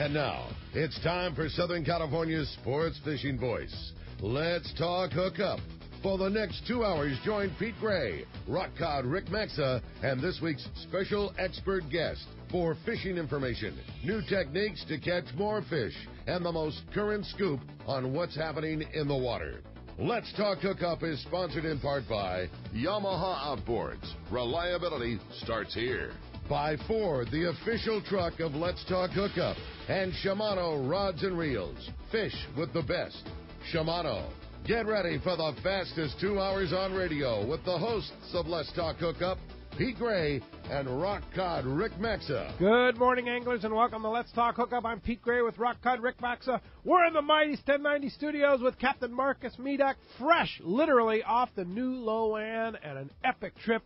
And now, it's time for Southern California's sports fishing voice. Let's talk hookup. For the next 2 hours, join Pete Gray, rock cod Rick Maxa, and this week's special expert guest for fishing information, new techniques to catch more fish, and the most current scoop on what's happening in the water. Let's Talk Hookup is sponsored in part by Yamaha Outboards. Reliability starts here. By Ford, the official truck of Let's Talk Hookup, and Shimano Rods and Reels. Fish with the best. Shimano. Get ready for the fastest 2 hours on radio with the hosts of Let's Talk Hookup, Pete Gray and Rock Cod Rick Maxa. Good morning, anglers, and welcome to Let's Talk Hookup. I'm Pete Gray with Rock Cod Rick Maxa. We're in the mighty 1090 studios with Captain Marcus Medak, fresh, literally off the new LoAnn and an epic trip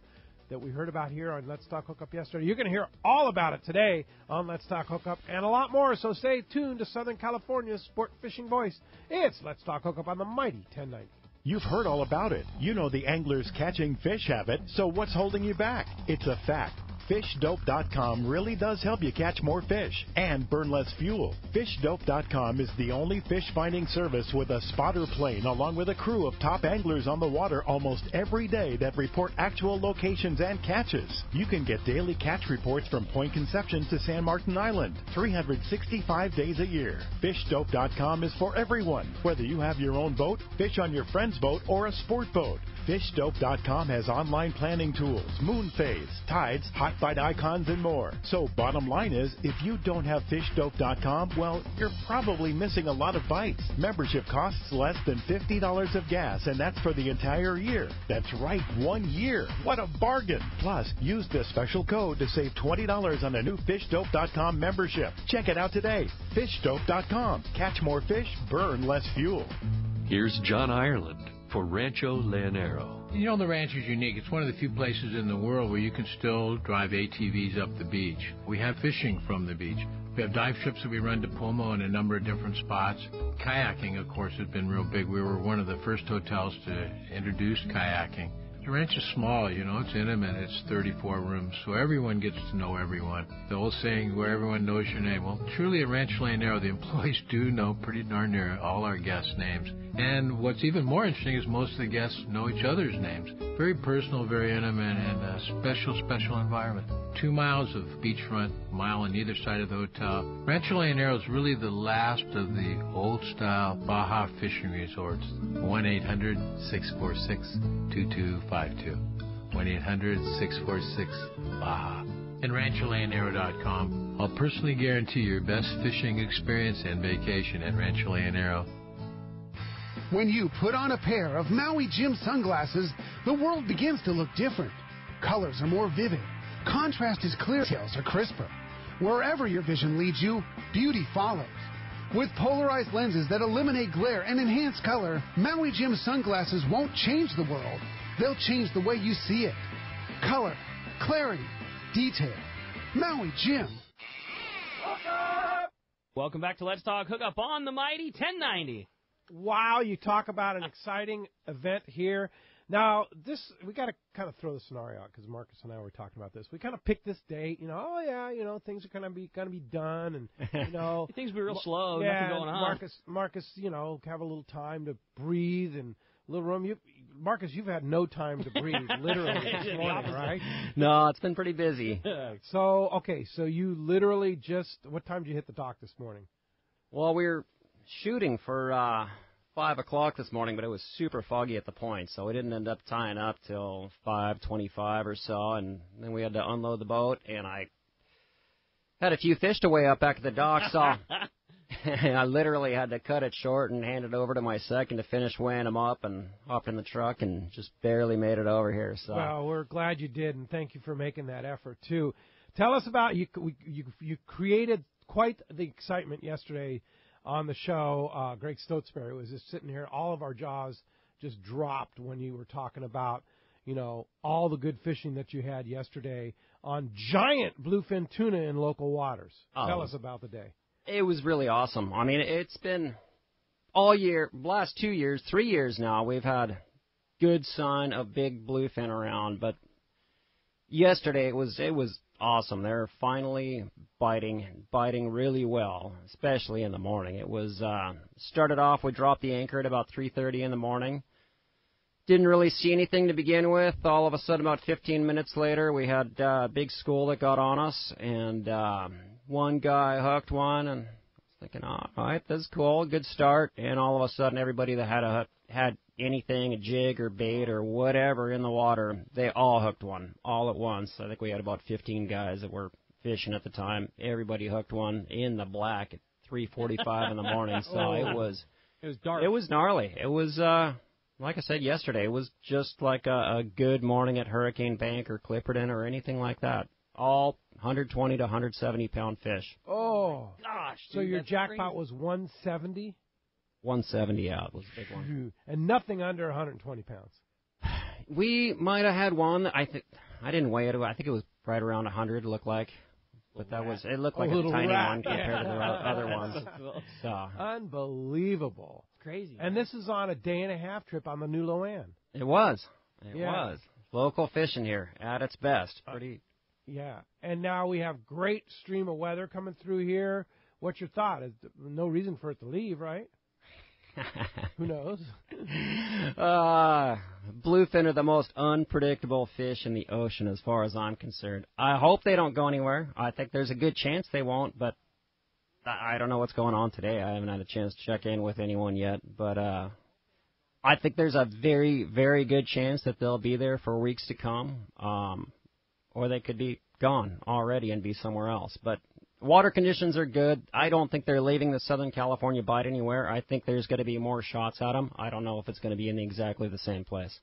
that we heard about here on Let's Talk Hookup yesterday. You're going to hear all about it today on Let's Talk Hookup and a lot more, so stay tuned to Southern California's sport fishing voice. It's Let's Talk Hookup on the mighty 1090. You've heard all about it. You know the angler's catching fish habit, so what's holding you back? It's a fact. FishDope.com really does help you catch more fish and burn less fuel. FishDope.com is the only fish finding service with a spotter plane along with a crew of top anglers on the water almost every day that report actual locations and catches. You can get daily catch reports from Point Conception to San Martin Island, 365 days a year. FishDope.com is for everyone, whether you have your own boat, fish on your friend's boat, or a sport boat. FishDope.com has online planning tools, moon phase, tides, hot bite icons, and more. So bottom line is, if you don't have FishDope.com, well, you're probably missing a lot of bites. Membership costs less than $50 of gas, and that's for the entire year. That's right, 1 year. What a bargain. Plus, use this special code to save $20 on a new FishDope.com membership. Check it out today. FishDope.com. Catch more fish, burn less fuel. Here's John Ireland for Rancho Leonero. You know, the ranch is unique. It's one of the few places in the world where you can still drive ATVs up the beach. We have fishing from the beach. We have dive trips that we run to Pomo in a number of different spots. Kayaking, of course, has been real big. We were one of the first hotels to introduce kayaking. The ranch is small, you know, it's intimate. It's 34 rooms, so everyone gets to know everyone. The old saying, where everyone knows your name. Well, truly at Rancho Leonero, the employees do know pretty darn near all our guests' names. And what's even more interesting is most of the guests know each other's names. Very personal, very intimate, and a special, special environment. 2 miles of beachfront, a mile on either side of the hotel. Rancho Leonero is really the last of the old-style Baja fishing resorts. 1-800-646-2252. 1-800-646-BAJA. And RanchoLeonero.com. I'll personally guarantee your best fishing experience and vacation at Rancho Leonero. When you put on a pair of Maui Jim sunglasses, the world begins to look different. Colors are more vivid. Contrast is clear. Details are crisper. Wherever your vision leads you, beauty follows. With polarized lenses that eliminate glare and enhance color, Maui Jim sunglasses won't change the world. They'll change the way you see it. Color, clarity, detail. Maui Jim. Welcome back to Let's Talk Hookup on the mighty 1090. Wow, you talk about an exciting event here. Now, we got to kind of throw the scenario out because Marcus and I were talking about this. We kind of picked this date, things are going to be done, and things will be real slow, yeah, nothing going on. Marcus, have a little time to breathe and a little room. Marcus, you've had no time to breathe, literally this morning, right? No, it's been pretty busy. So you literally what time did you hit the dock this morning? Well, we were shooting for 5 o'clock this morning, but it was super foggy at the point, so we didn't end up tying up till 5:25 or so, and then we had to unload the boat, and I had a few fish to weigh up back at the dock, so I literally had to cut it short and hand it over to my second to finish weighing them up and hop in the truck and just barely made it over here. So. Well, we're glad you did, and thank you for making that effort, too. Tell us about you created quite the excitement yesterday on the show. Greg Stotsberry was just sitting here. All of our jaws just dropped when you were talking about, all the good fishing that you had yesterday on giant bluefin tuna in local waters. Tell us about the day. It was really awesome. I mean, it's been all year, last 2 years, 3 years now, we've had good sign of big bluefin around, but yesterday it was awesome. They're finally biting really well, especially in the morning. It was started off, we dropped the anchor at about 3:30 in the morning. Didn't really see anything to begin with. All of a sudden, about 15 minutes later, we had a big school that got on us, and one guy hooked one, and I was thinking, all right, that's cool, good start. And all of a sudden, everybody that had anything, a jig or bait or whatever in the water, they all hooked one all at once. I think we had about 15 guys that were fishing at the time. Everybody hooked one in the black at 3:45 in the morning. So it was dark. It was gnarly. It was like I said yesterday, it was just like a good morning at Hurricane Bank or Clipperton or anything like that. All 120 to 170 pound fish. Oh gosh! So dude, your that's jackpot crazy. was 170. 170, yeah, it was a big one. And nothing under 120 pounds. We might have had one. I didn't weigh it. I think it was right around 100. Looked like, but it looked like a tiny one compared to the other ones. So Unbelievable. Crazy. And this is on a day-and-a-half trip on the new LoAnn. it was. It Yeah. was local fishing here at its best. Pretty. Yeah. And now we have great stream of weather coming through here. What's your thought? No reason for it to leave, right? Who knows? Bluefin are the most unpredictable fish in the ocean as far as I'm concerned. I hope they don't go anywhere. I think there's a good chance they won't, but I don't know what's going on today. I haven't had a chance to check in with anyone yet, but I think there's a very, very good chance that they'll be there for weeks to come, or they could be gone already and be somewhere else. But water conditions are good. I don't think they're leaving the Southern California Bight anywhere. I think there's going to be more shots at them. I don't know if it's going to be in exactly the same place.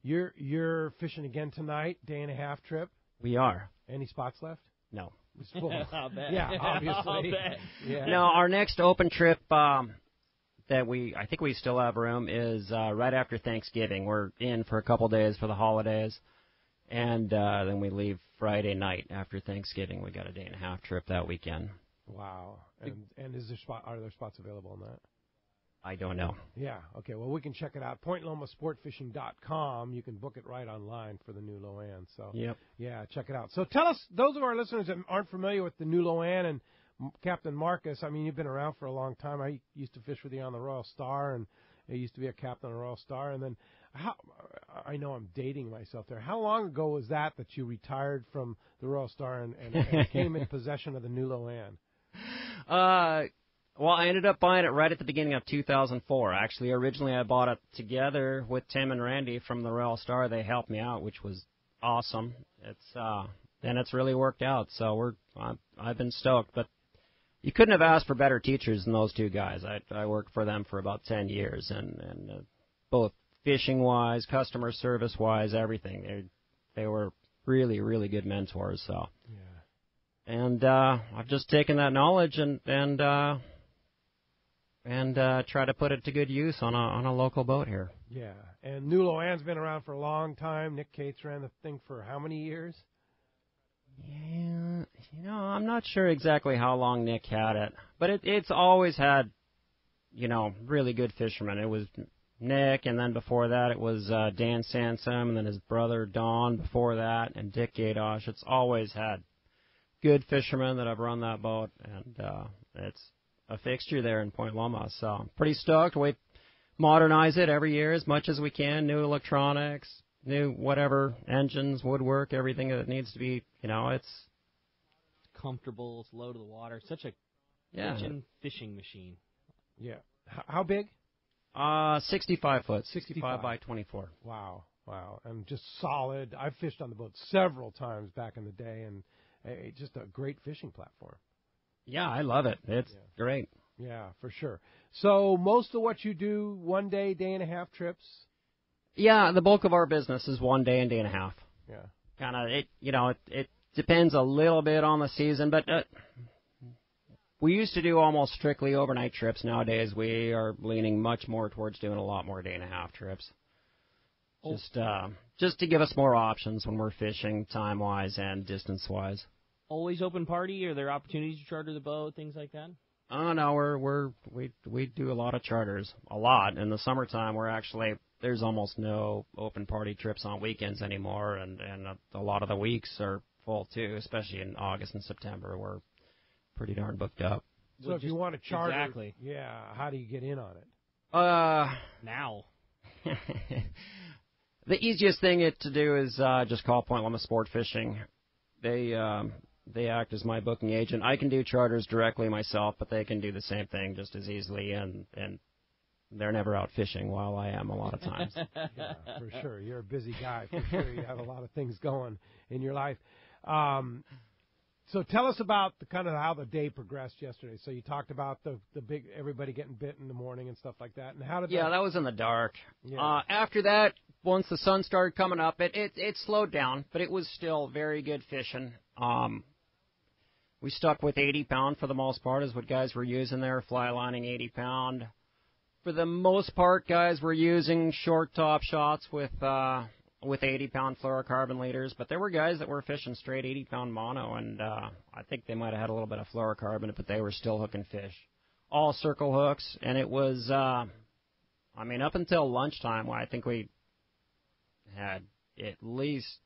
You're fishing again tonight, day-and-a-half trip. We are. Any spots left? No. It's full. I'll bet. Yeah, obviously. I'll bet. Yeah. No, our next open trip that I think we still have room is right after Thanksgiving. We're in for a couple days for the holidays, and then we leave Friday night after Thanksgiving. We got a day-and-a-half trip that weekend. Wow. And are there spots available on that? I don't know. Yeah. Okay. Well, we can check it out. PointLomaSportFishing.com. You can book it right online for the new LoAnn. So, Yep. Yeah, check it out. So tell us, those of our listeners that aren't familiar with the new LoAnn and Captain Marcus, I mean, you've been around for a long time. I used to fish with you on the Royal Star, and I used to be a captain on the Royal Star. And then, I know I'm dating myself there. How long ago was that you retired from the Royal Star and came in possession of the new LoAnn? Well, I ended up buying it right at the beginning of 2004. Actually, originally I bought it together with Tim and Randy from the Royal Star. They helped me out, which was awesome. It's really worked out. So I've been stoked. But you couldn't have asked for better teachers than those two guys. I worked for them for about 10 years, and both fishing wise, customer service wise, everything. They were really, really good mentors. So. Yeah. And I've just taken that knowledge and try to put it to good use on a local boat here. Yeah, and New LoAnn's been around for a long time. Nick Cates ran the thing for how many years? Yeah, I'm not sure exactly how long Nick had it, but it's always had, really good fishermen. It was Nick, and then before that it was Dan Sansom, and then his brother Don before that, and Dick Gadosh. It's always had good fishermen that have run that boat, and it's a fixture there in Point Loma. So I'm pretty stoked. We modernize it every year as much as we can. New electronics, new whatever, engines, woodwork, everything that needs to be, it's comfortable, it's low to the water. Such a kitchen fishing machine. Yeah. How big? 65 foot, 65 by 24. Wow. And just solid. I've fished on the boat several times back in the day, and just a great fishing platform. Yeah, I love it. It's great. Yeah, for sure. So most of what you do, one day, day-and-a-half trips? Yeah, the bulk of our business is 1 day and day and a half. Yeah. Kind of, it depends a little bit on the season, but we used to do almost strictly overnight trips. Nowadays, we are leaning much more towards doing a lot more day-and-a-half trips. Just to give us more options when we're fishing, time-wise and distance-wise. Always open party? Are there opportunities to charter the boat, things like that? Oh no, we do a lot of charters, a lot. In the summertime, there's almost no open party trips on weekends anymore, and a lot of the weeks are full too, especially in August and September. We're pretty darn booked up. So if you want to charter, exactly. Yeah, how do you get in on it? Now. The easiest thing to do is just call Point Loma Sport Fishing. They act as my booking agent. I can do charters directly myself, but they can do the same thing just as easily, and they're never out fishing while I am a lot of times. Yeah, for sure. You're a busy guy. For sure, you have a lot of things going in your life. So tell us about the kind of how the day progressed yesterday. So you talked about the big everybody getting bit in the morning and stuff like that. And how did that was in the dark. Yeah. After that, once the sun started coming up, it slowed down, but it was still very good fishing. We stuck with 80-pound for the most part is what guys were using there, fly lining 80-pound. For the most part, guys were using short top shots with 80-pound fluorocarbon leaders, but there were guys that were fishing straight 80-pound mono, and I think they might have had a little bit of fluorocarbon, but they were still hooking fish. All circle hooks, and it was, up until lunchtime, I think we had at least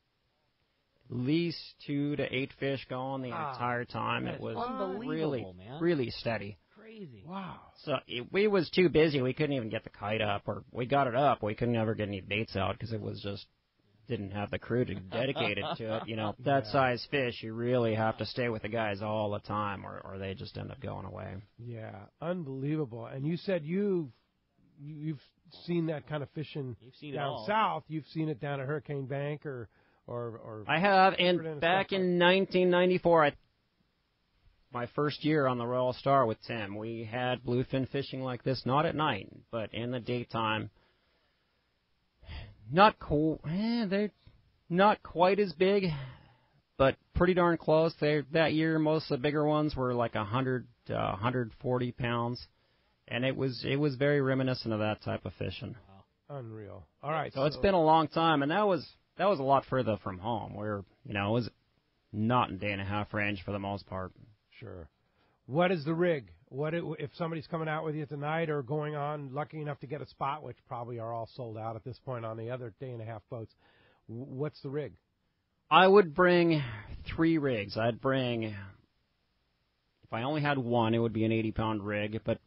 2 to 8 fish going the entire time. It was really steady. Crazy. Wow. So we was too busy. We couldn't even get the kite up, or we got it up. We couldn't ever get any baits out because it was just didn't have the crew to dedicate it to it. You know, that size fish, you really have to stay with the guys all the time, or they just end up going away. Yeah, unbelievable. And you said you've seen that kind of fishing down south. You've seen it down at Hurricane Bank or I have, and back in 1994, my first year on the Royal Star with Tim, we had bluefin fishing like this, not at night, but in the daytime. They're not quite as big, but pretty darn close. That year, most of the bigger ones were like 100 to 140 pounds, and it was very reminiscent of that type of fishing. Unreal. All right. So it's been a long time, and that was a lot further from home, where it was not in day and a half range for the most part. Sure. What is the rig? If somebody's coming out with you tonight or going on, lucky enough to get a spot, which probably are all sold out at this point on the other day and a half boats, what's the rig? I would bring 3 rigs. I'd bring, if I only had one, it would be an 80-pound rig, but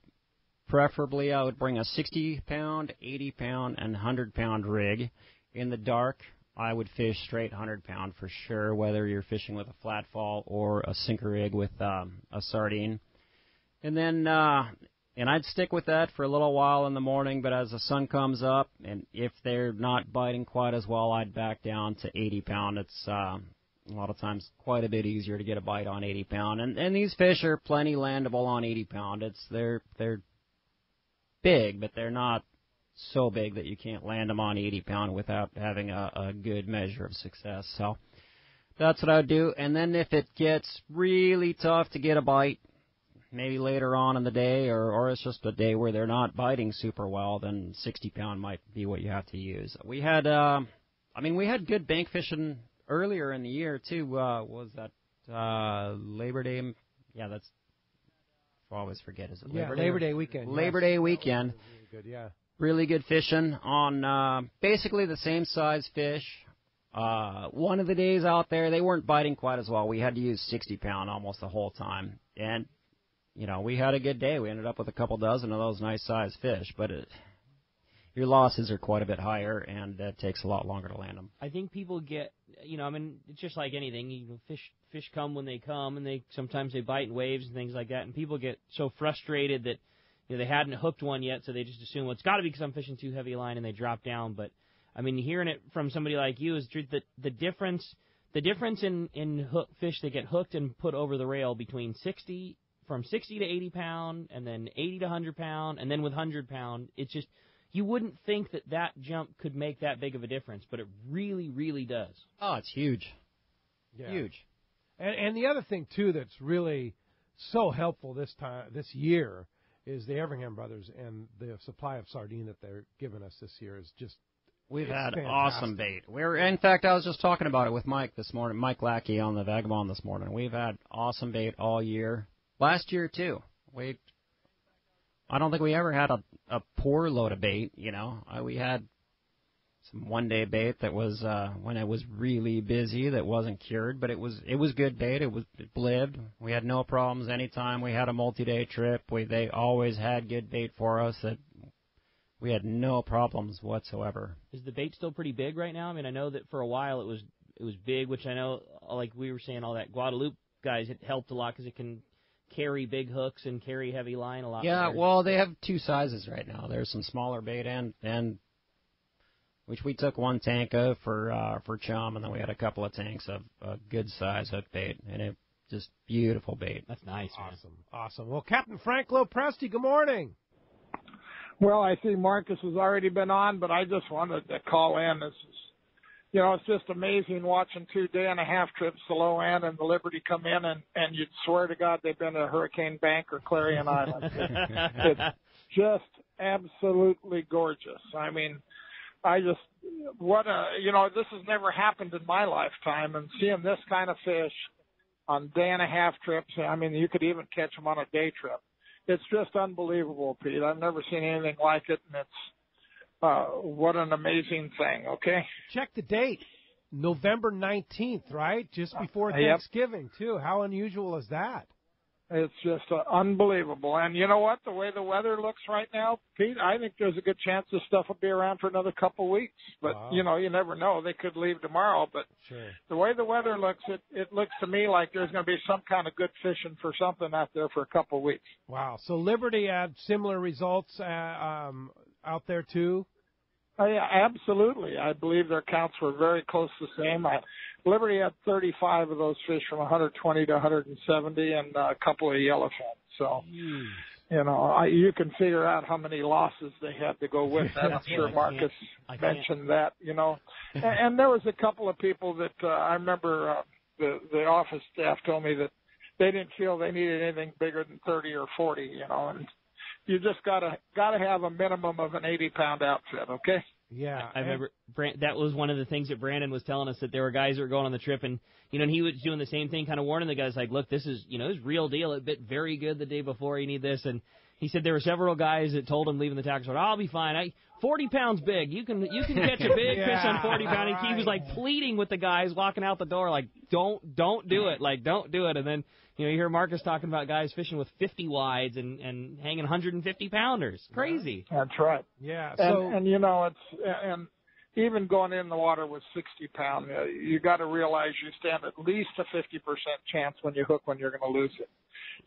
preferably I would bring a 60-pound, 80-pound, and 100-pound rig. In the dark, I would fish straight 100-pound for sure, whether you're fishing with a flat fall or a sinker rig with a sardine. And then, and I'd stick with that for a little while in the morning, but as the sun comes up, and if they're not biting quite as well, I'd back down to 80-pound. It's a lot of times quite a bit easier to get a bite on 80-pound. And these fish are plenty landable on 80-pound. They're big, but they're not so big that you can't land them on 80-pound without having a good measure of success. So that's what I would do. And then if it gets really tough to get a bite, maybe later on in the day, or it's just a day where they're not biting super well, then 60-pound might be what you have to use. We had, we had good bank fishing earlier in the year too. Was that Labor Day? Yeah, that's. I always forget. Is it Labor Day? Labor Day weekend. Labor Day weekend. Really good, yeah. Really good fishing on basically the same size fish. One of the days out there, they weren't biting quite as well. We had to use 60-pound almost the whole time, and we had a good day. We ended up with a couple dozen of those nice-sized fish, but your losses are quite a bit higher, and it takes a lot longer to land them. I think people get, it's just like anything. Fish come when they come, and sometimes they bite in waves and things like that, and people get so frustrated that they hadn't hooked one yet, so they just assume, well, it's got to be because I'm fishing too heavy a line, and they drop down. But, hearing it from somebody like you is that the difference in fish that get hooked and put over the rail from 60 to 80 pound, and then 80 to 100 pound, and then with 100 pound, it's just, you wouldn't think that jump could make that big of a difference, but it really, really does. Oh, it's huge. Yeah. Huge. And the other thing, too, that's really so helpful this year is the Everingham brothers, and the supply of sardine that they're giving us this year is just We've had fantastic. Awesome bait. In fact, I was just talking about it with Mike this morning, Mike Lackey on the Vagabond this morning. We've had awesome bait all year. Last year, too. I don't think we ever had a poor load of bait, We had some one-day bait that was when it was really busy that wasn't cured, but it was good bait. It blibbed. We had no problems anytime we had a multi-day trip. They always had good bait for us. That we had no problems whatsoever. Is the bait still pretty big right now? I mean, I know that for a while it was big, which I know, like we were saying, all that Guadalupe guys, it helped a lot because it can carry big hooks and carry heavy line a lot. Yeah, better. well, they have two sizes right now. There's some smaller bait and which we took one tank of for chum, and then we had a couple of tanks of good size hook bait, and it just beautiful bait. That's nice. Awesome. Well, Captain Frank Lopresti, good morning. Well, I see Marcus has already been on, but I just wanted to call in. This is, it's just amazing watching 2 day-and-a-half trips to LoAnn and the Liberty come in, and you'd swear to God they've been to Hurricane Bank or Clarion Island. It's just absolutely gorgeous. I mean, this has never happened in my lifetime, and seeing this kind of fish on day-and-a-half trips, I mean, you could even catch them on a day trip. It's just unbelievable, Pete. I've never seen anything like it, and it's what an amazing thing, okay? Check the date. November 19th, right? Just before Thanksgiving, too. How unusual is that? It's just unbelievable. And you know what? The way the weather looks right now, Pete, I think there's a good chance this stuff will be around for another couple of weeks. But, you never know. They could leave tomorrow. But the way the weather looks, it looks to me like there's going to be some kind of good fishing for something out there for a couple of weeks. Wow. So Liberty had similar results out there, too? Yeah, absolutely. I believe their counts were very close to the same. Liberty had 35 of those fish from 120 to 170 and a couple of yellowfin. So, you can figure out how many losses they had to go with that. I'm sure Marcus mentioned that, And there was a couple of people that I remember the office staff told me that they didn't feel they needed anything bigger than 30 or 40, and you just gotta have a minimum of an 80-pound outfit, okay? Yeah, I remember that was one of the things that Brandon was telling us, that there were guys that were going on the trip, and and he was doing the same thing, kind of warning the guys, like, look, this is this is real deal. It bit very good the day before. You need this, and he said there were several guys that told him leaving the tackle store, I'll be fine. 40 pounds big. You can catch a big fish on 40 pound. And he was like pleading with the guys walking out the door, like, don't do it, like don't do it. And then you hear Marcus talking about guys fishing with 50 wides and hanging 150 pounders. Crazy. That's right. Yeah. And it's and even going in the water with 60 pound, you got to realize you stand at least a 50% chance when you hook when you're going to lose it.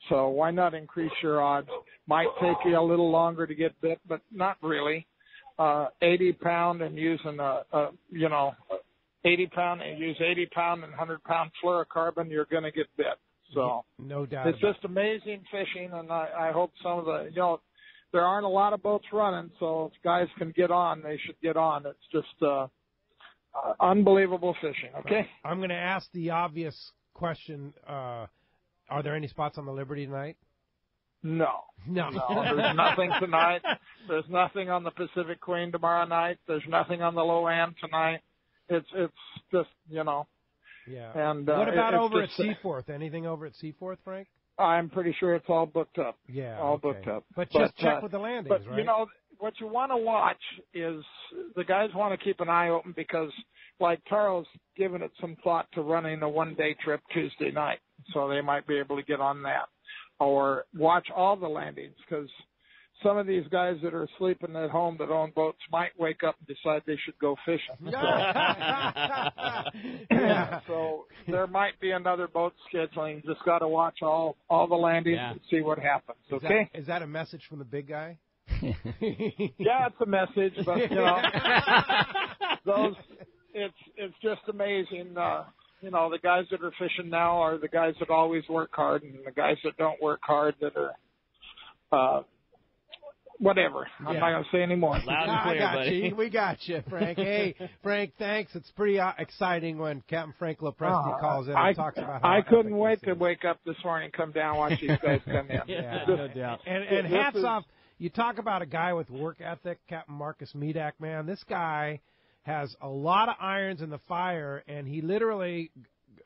So why not increase your odds? Might take you a little longer to get bit, but not really. 80 pound and using 80 pound and use 80 pound and 100 pound fluorocarbon, you're going to get bit. So no doubt. It's just amazing fishing, and I hope some of the there aren't a lot of boats running, so if guys can get on, they should get on. It's just unbelievable fishing. Okay. I'm going to ask the obvious question: are there any spots on the Liberty tonight? No. There's nothing tonight. There's nothing on the Pacific Queen tomorrow night. There's nothing on the LoAnn tonight. It's just Yeah. And what about over at Seaforth? Anything over at Seaforth, Frank? I'm pretty sure it's all booked up. Yeah, all booked up. But just check with the landings, but, right? What you want to watch is the guys want to keep an eye open because, like, Taro's given it some thought to running a one-day trip Tuesday night, so they might be able to get on that. Or watch all the landings because some of these guys that are sleeping at home that own boats might wake up and decide they should go fishing. So there might be another boat scheduling. Just got to watch all the landings and see what happens. Okay? Is that a message from the big guy? Yeah, it's a message, but it's just amazing. The guys that are fishing now are the guys that always work hard, and the guys that don't work hard that are whatever. I'm not going to say anymore. Loud and clear, buddy. We got you, Frank. Hey, Frank, thanks. It's pretty exciting when Captain Frank Lopresti calls in and talks about how I couldn't wait to wake up this morning, come down, watch these guys come in. No doubt. And hats off. You talk about a guy with work ethic, Captain Marcus Medak, man. This guy has a lot of irons in the fire, and he literally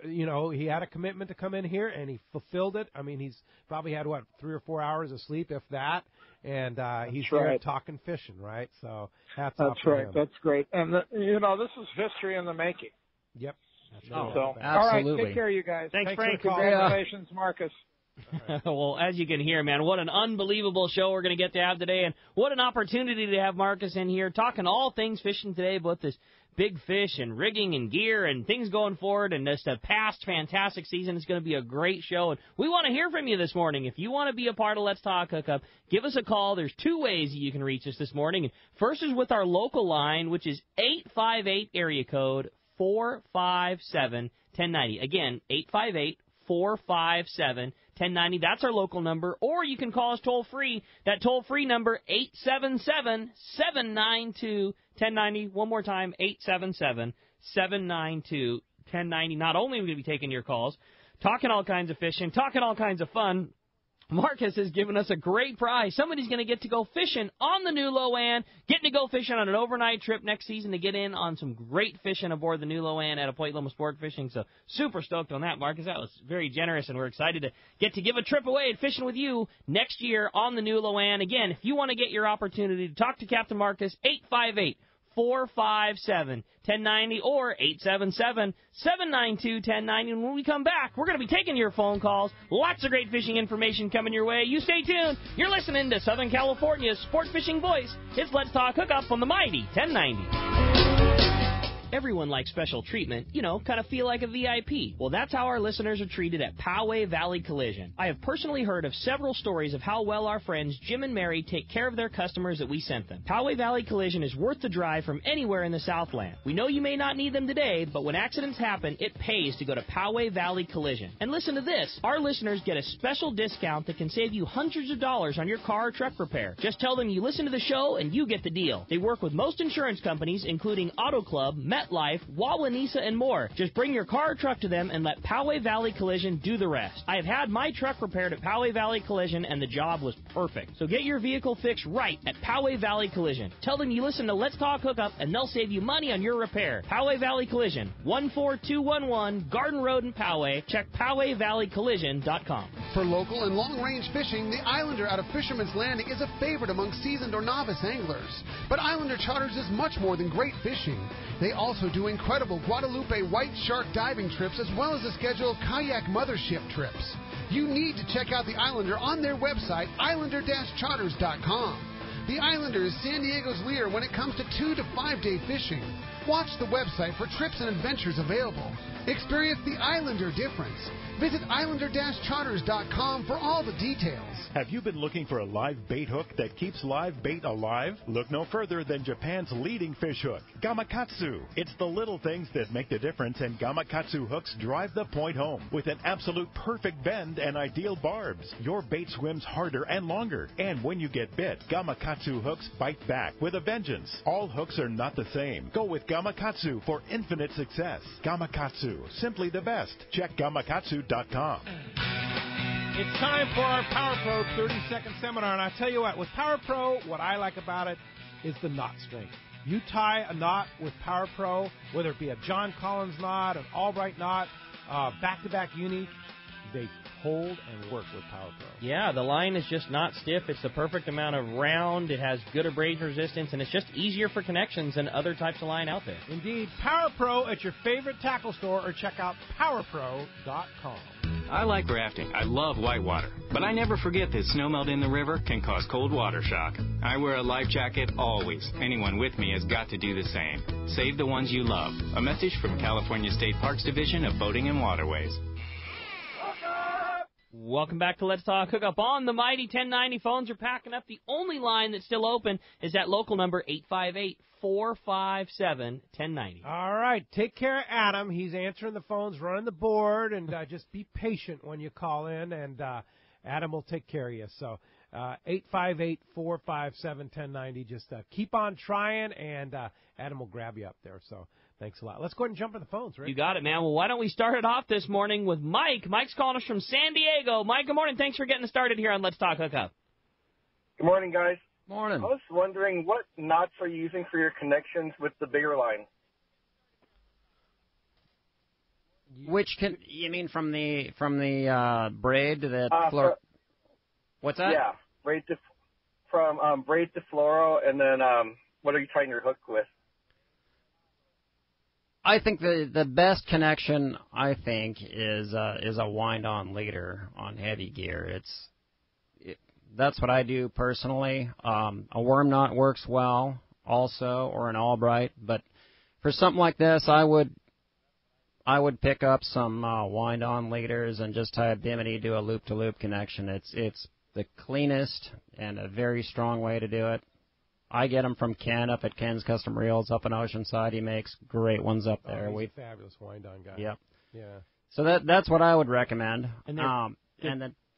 he had a commitment to come in here, and he fulfilled it. I mean, he's probably had, 3 or 4 hours of sleep, if that, and he's here talking fishing, right? So hats off to him. That's great. And, this is history in the making. Yep. Absolutely. All right, take care, you guys. Thanks Frank. Congratulations, Marcus. Well, as you can hear, man, what an unbelievable show we're going to get to have today, and what an opportunity to have Marcus in here talking all things fishing today about this big fish and rigging and gear and things going forward, and just a past fantastic season. It's going to be a great show, and we want to hear from you this morning. If you want to be a part of Let's Talk Hookup, give us a call. There's 2 ways you can reach us this morning. And first is with our local line, which is 858 area code 457-1090. Again, 858-457-1090. That's our local number. Or you can call us toll-free. That toll-free number, 877-792-1090. One more time, 877-792-1090. Not only are we going to be taking your calls, talking all kinds of fishing, talking all kinds of fun, Marcus has given us a great prize. Somebody's going to get to go fishing on the new LoAnn, getting to go fishing on an overnight trip next season to get in on some great fishing aboard the new LoAnn at a Point Loma Sport Fishing. So super stoked on that, Marcus. That was very generous, and we're excited to get to give a trip away and fishing with you next year on the new LoAnn. Again, if you want to get your opportunity to talk to Captain Marcus, 858-457-1090 or 877-792-1090. And when we come back, we're going to be taking your phone calls. Lots of great fishing information coming your way. You stay tuned. You're listening to Southern California's sports fishing voice. It's Let's Talk Hookup on the mighty 1090. Everyone likes special treatment, kind of feel like a VIP. Well, that's how our listeners are treated at Poway Valley Collision. I have personally heard of several stories of how well our friends Jim and Mary take care of their customers that we sent them. Poway Valley Collision is worth the drive from anywhere in the Southland. We know you may not need them today, but when accidents happen, it pays to go to Poway Valley Collision. And listen to this. Our listeners get a special discount that can save you hundreds of dollars on your car or truck repair. Just tell them you listen to the show and you get the deal. They work with most insurance companies, including Auto Club, MetLife, Wawanesa, and more. Just bring your car or truck to them and let Poway Valley Collision do the rest. I have had my truck repaired at Poway Valley Collision, and the job was perfect. So get your vehicle fixed right at Poway Valley Collision. Tell them you listen to Let's Talk Hookup, and they'll save you money on your repair. Poway Valley Collision, 14211 Garden Road in Poway. Check PowayValleyCollision.com. For local and long-range fishing, the Islander out of Fisherman's Landing is a favorite among seasoned or novice anglers. But Islander Charters is much more than great fishing. They also do incredible Guadalupe white shark diving trips, as well as a schedule of kayak mothership trips. You need to check out the Islander on their website, islander-charters.com. The Islander is San Diego's leader when it comes to 2 to 5 day fishing. Watch the website for trips and adventures available. Experience the Islander difference. Visit islander-charters.com for all the details. Have you been looking for a live bait hook that keeps live bait alive? Look no further than Japan's leading fish hook, Gamakatsu. It's the little things that make the difference, and Gamakatsu hooks drive the point home. With an absolute perfect bend and ideal barbs, your bait swims harder and longer. And when you get bit, Gamakatsu hooks bite back with a vengeance. All hooks are not the same. Go with Gamakatsu for infinite success. Gamakatsu, simply the best. Check Gamakatsu.com. It's time for our Power Pro 30-second seminar, and I tell you what, with Power Pro, what I like about it is the knot strength. You tie a knot with Power Pro, whether it be a John Collins knot, an Albright knot, back-to-back uni, they hold and work with Power Pro. Yeah, the line is just not stiff. It's the perfect amount of round. It has good abrasion resistance, and it's just easier for connections than other types of line out there. Indeed. Power Pro at your favorite tackle store, or check out PowerPro.com. I like rafting. I love whitewater. But I never forget that snowmelt in the river can cause cold water shock. I wear a life jacket always. Anyone with me has got to do the same. Save the ones you love. A message from California State Parks Division of Boating and Waterways. Welcome back to Let's Talk Hookup on the mighty 1090. Phones are packing up. The only line that's still open is that local number, 858-457-1090. All right. Take care of Adam. He's answering the phones, running the board, and just be patient when you call in, and Adam will take care of you. So 858-457-1090. Just keep on trying, and Adam will grab you up there. So thanks a lot. Let's go ahead and jump on the phones, Rick. You got it, man. Well, why don't we start it off this morning with Mike. Mike's calling us from San Diego. Mike, good morning. Thanks for getting us started here on Let's Talk Hookup. Good morning, guys. Morning. I was wondering, what knots are you using for your connections with the bigger line? You mean from the braid to the What's that? Yeah, from braid to fluoro, and then what are you tying your hook with? I think the best connection is a wind-on leader on heavy gear. That's what I do personally. A worm knot works well also, or an Albright, but for something like this, I would pick up some wind-on leaders and just tie a bimini to a loop-to-loop connection. It's the cleanest and a very strong way to do it. I get them from Ken up at Ken's Custom Reels up in Oceanside. He makes great ones up there. He's a fabulous wind-on guy. Yep. Yeah. So that's what I would recommend. And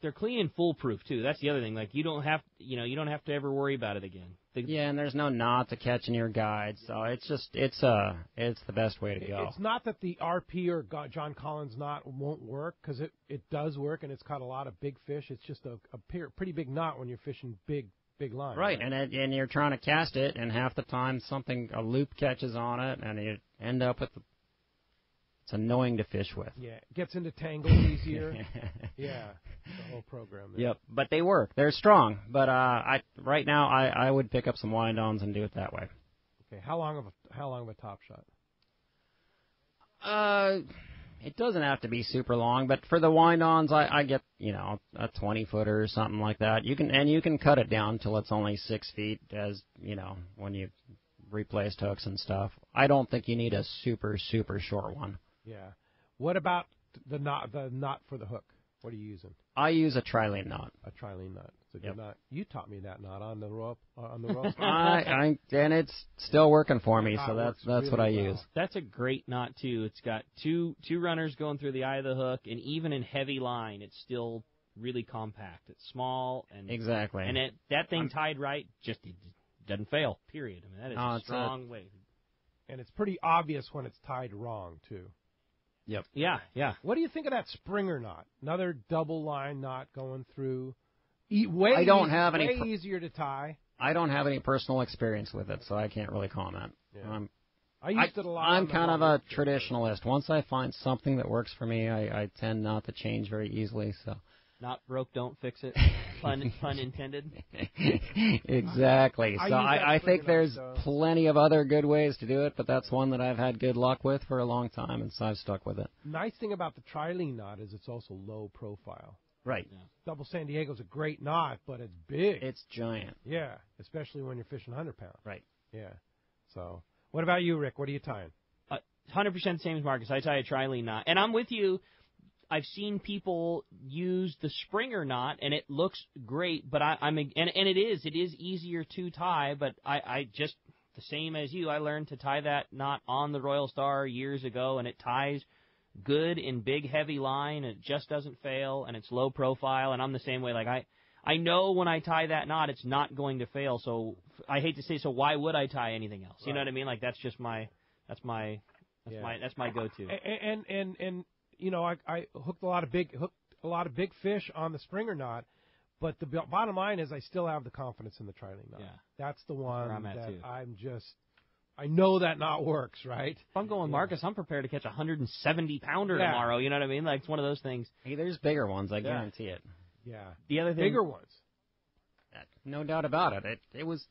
they're clean and foolproof too. That's the other thing. Like you don't have to ever worry about it again. And there's no knot to catch in your guide, so it's the best way to go. It's not that the RP or John Collins knot won't work, because it does work and it's caught a lot of big fish. It's just a pretty big knot when you're fishing big line. Right, and you're trying to cast it, and half the time a loop catches on it, and you end up with it's annoying to fish with. Yeah, it gets into tangles easier. Yeah, the whole program there. Yep, but they work. They're strong. But right now I would pick up some wind-ons and do it that way. Okay, how long of a top shot? It doesn't have to be super long, but for the wind-ons, I get a 20-footer or something like that. You can cut it down till it's only 6 feet, as when you replaced hooks and stuff. I don't think you need a super short one. Yeah. What about the knot for the hook? What are you using? I use a trilene knot. A trilene knot. It's a good Yep. knot. You taught me that knot on the rope. And it's still working for me, so that's really what I well. use. That's a great knot too. It's got two runners going through the eye of the hook, and even in heavy line, it's still really compact. It's small and exactly. And that thing tied right it doesn't fail. Period. I mean, that is a strong way. And it's pretty obvious when it's tied wrong too. Yep. Yeah. What do you think of that Springer knot? Another double line knot going through. I don't have any. Way easier to tie. I don't have any personal experience with it, so I can't really comment. Yeah. I used it a lot. I'm kind of a traditionalist. Once I find something that works for me, I tend not to change very easily. So. Not broke, don't fix it. Pun intended. Exactly. So I think there's plenty of other good ways to do it, but that's one that I've had good luck with for a long time, and so I've stuck with it. Nice thing about the trilene knot is it's also low profile. Right. Yeah. Double San Diego's a great knot, but it's big. It's giant. Yeah, especially when you're fishing 100 pounds. Right. Yeah. So, what about you, Rick? What are you tying? 100% same as Marcus. I tie a trilene knot, and I'm with you. I've seen people use the Springer knot, and it looks great, but it is easier to tie, but I just, the same as you, I learned to tie that knot on the Royal Star years ago, and it ties good in big, heavy line, and it just doesn't fail, and it's low profile, and I'm the same way. Like, I know when I tie that knot, it's not going to fail, so I hate to say, so why would I tie anything else? You know what I mean? Like, that's just my go-to. And I hooked a lot of big fish on the Springer knot, but the bottom line is I still have the confidence in the trilene knot. Yeah. That's the one that I know that knot works, right? If I'm going Marcus, I'm prepared to catch a 170-pounder tomorrow. You know what I mean? Like, it's one of those things. Hey, there's bigger ones, I guarantee it. Yeah. The other thing, bigger ones. No doubt about it. It was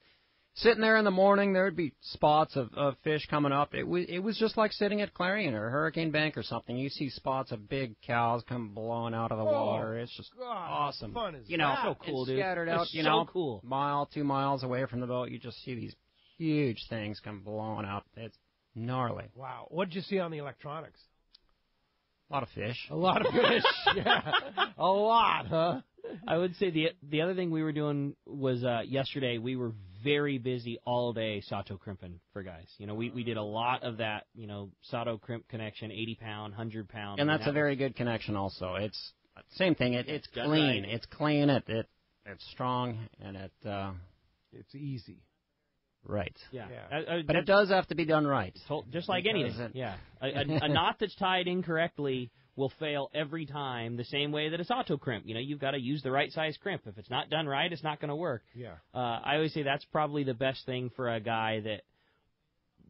sitting there in the morning, there would be spots of fish coming up. It was just like sitting at Clarion or Hurricane Bank or something. You see spots of big cows come blowing out of the water. It's just awesome. Fun is so cool, dude. Scattered out, cool. Mile, 2 miles away from the boat, you just see these huge things come blowing out. It's gnarly. Wow. What did you see on the electronics? A lot of fish. A lot of fish. Yeah. A lot, huh? I would say the other thing we were doing was yesterday we were very busy all day Sato crimping for guys. We did a lot of that, Sato crimp connection, 80-pound, 100-pound. And that's a very good connection also. It's same thing. It's clean. Right. It's clean. It's strong, and it's easy. Right. Yeah. But it does have to be done right. Just like anything. Yeah. A knot that's tied incorrectly will fail every time the same way that a Sato crimp. You've got to use the right size crimp. If it's not done right, it's not going to work. Yeah. I always say that's probably the best thing for a guy that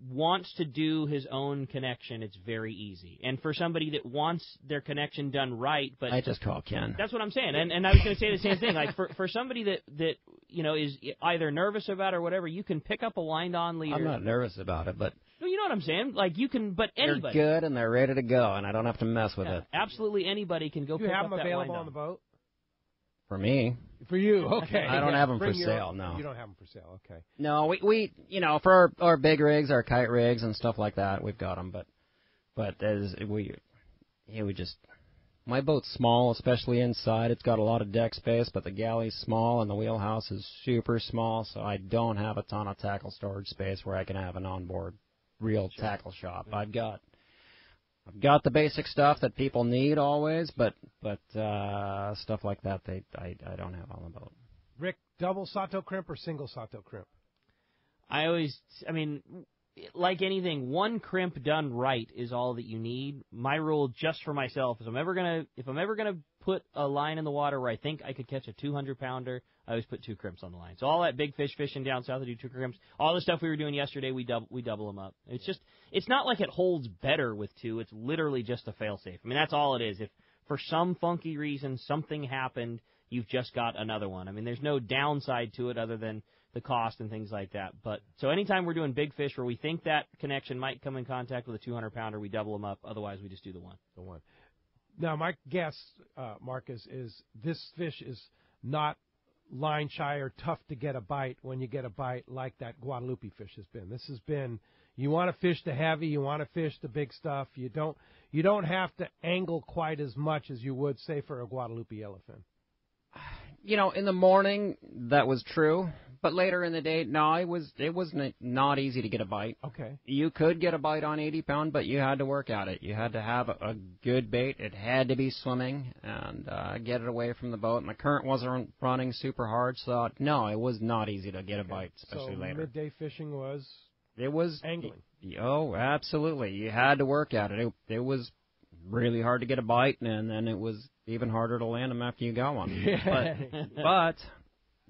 wants to do his own connection, it's very easy. And for somebody that wants their connection done right, but I just call Ken. That's what I'm saying. And I was going to say the same thing. Like for somebody that is either nervous about it or whatever, you can pick up a wind-on leader. I'm not nervous about it, but you know what I'm saying? Like you can, but anybody. They're good and they're ready to go, and I don't have to mess with it. Absolutely anybody can go pick up that wind-on. You have them available on the boat? For me. For you, okay. I don't have them for sale, no. You don't have them for sale, okay. No, we for our big rigs, our kite rigs and stuff like that, we've got them. But as we just, my boat's small, especially inside. It's got a lot of deck space, but the galley's small and the wheelhouse is super small, so I don't have a ton of tackle storage space where I can have an onboard real tackle shop. I've got the basic stuff that people need always, but stuff like that I don't have on the boat. Rick, double Sato crimp or single Sato crimp? Like anything, one crimp done right is all that you need. My rule, just for myself, is if I'm ever gonna put a line in the water where I think I could catch a 200-pounder, I always put 2 crimps on the line. So all that big fish fishing down south, I do 2 crimps. All the stuff we were doing yesterday, we double them up. It's not like it holds better with 2. It's literally just a fail-safe. I mean, that's all it is. If for some funky reason something happened, you've just got another one. I mean, there's no downside to it other than the cost and things like that. But so anytime we're doing big fish where we think that connection might come in contact with a 200-pounder, we double them up. Otherwise, we just do the one. The one. Now, my guess, Marcus, is this fish is not line shy or tough to get a bite when you get a bite like that Guadalupe fish has been. This has been, you want to fish the heavy, you want to fish the big stuff. You don't have to angle quite as much as you would, say, for a Guadalupe yellowfin. In the morning, that was true. But later in the day, no, it was not easy to get a bite. Okay. You could get a bite on 80-pound, but you had to work at it. You had to have a good bait. It had to be swimming and get it away from the boat. And the current wasn't running super hard, so no, it was not easy to get a bite, especially later. So midday fishing was angling. Oh, absolutely. You had to work at it. It was really hard to get a bite, and then it was even harder to land them after you got one. Yeah. But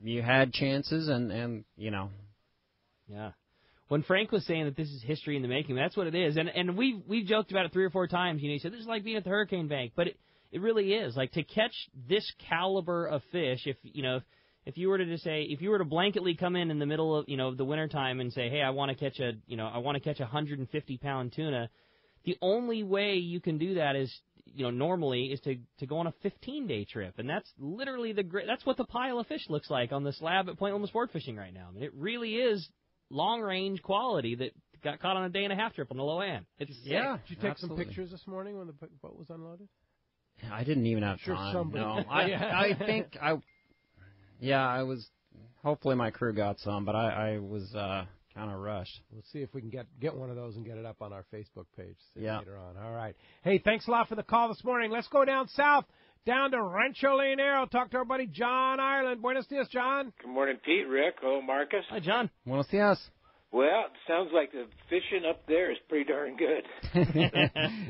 you had chances, and. Yeah. When Frank was saying that this is history in the making, that's what it is. And we've joked about it 3 or 4 times. He said, this is like being at the hurricane bank. But it really is. Like, to catch this caliber of fish, if you were to just say, if you were to blanketly come in the middle of, the wintertime and say, hey, I want to catch a 150-pound tuna, the only way you can do that is, normally is to go on a 15-day trip. And that's literally that's what the pile of fish looks like on the slab at Point Loma Sport Fishing right now. I mean, it really is long-range quality that got caught on a day-and-a-half trip on the LoAnn. It's Did you take some pictures this morning when the boat was unloaded? I didn't even have time. No, I think I was. Hopefully my crew got some, but I was kind of rushed. We'll see if we can get one of those and get it up on our Facebook page later on. All right. Hey, thanks a lot for the call this morning. Let's go down south, down to Rancho Leonero. Talk to our buddy John Ireland. Buenos dias, John. Good morning, Pete, Rick. Hello, Marcus. Hi, John. Buenos dias. Well, it sounds like the fishing up there is pretty darn good.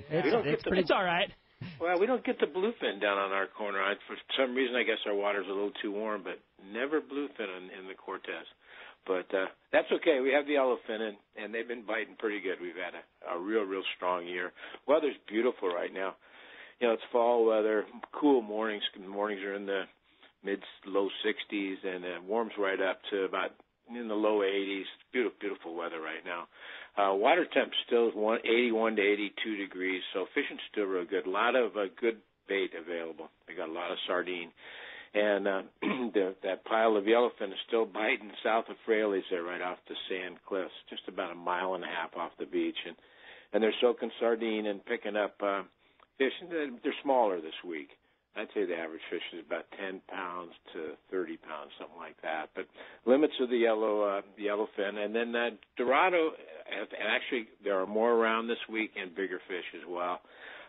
It's all right. Well, we don't get the bluefin down on our corner. For some reason, I guess our water's a little too warm, but never bluefin in the Cortez. But that's okay. We have the yellowfin, and they've been biting pretty good. We've had a real strong year. Weather's beautiful right now. It's fall weather, cool mornings. Mornings are in the mid-low 60s, and it warms right up to about in the low 80s. Beautiful weather right now. Water temp still is 81 to 82 degrees, so fishing's still real good. A lot of good bait available. We got a lot of sardine. And that pile of yellowfin is still biting south of Fraley's there right off the sand cliffs, just about a mile and a half off the beach. And they're soaking sardine and picking up fish. They're smaller this week. I'd say the average fish is about 10 pounds to 30 pounds, something like that. But limits of the yellowfin. And then Dorado, and actually there are more around this week and bigger fish as well.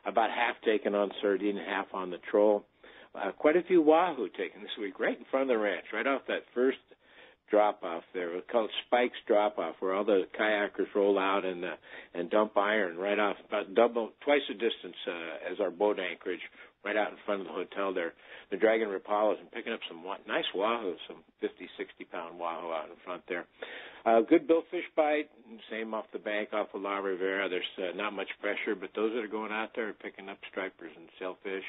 About half taken on sardine and half on the troll. Quite a few wahoo taken this week, right in front of the ranch, right off that first drop-off there. We call it Spikes drop-off, where all the kayakers roll out and dump iron right off, about twice the distance as our boat anchorage, right out in front of the hotel there. They're dragging rapalas and picking up some nice wahoo, some 50, 60-pound wahoo out in front there. Good billfish bite, same off the bank, off of La Rivera. There's not much pressure, but those that are going out there are picking up stripers and sailfish.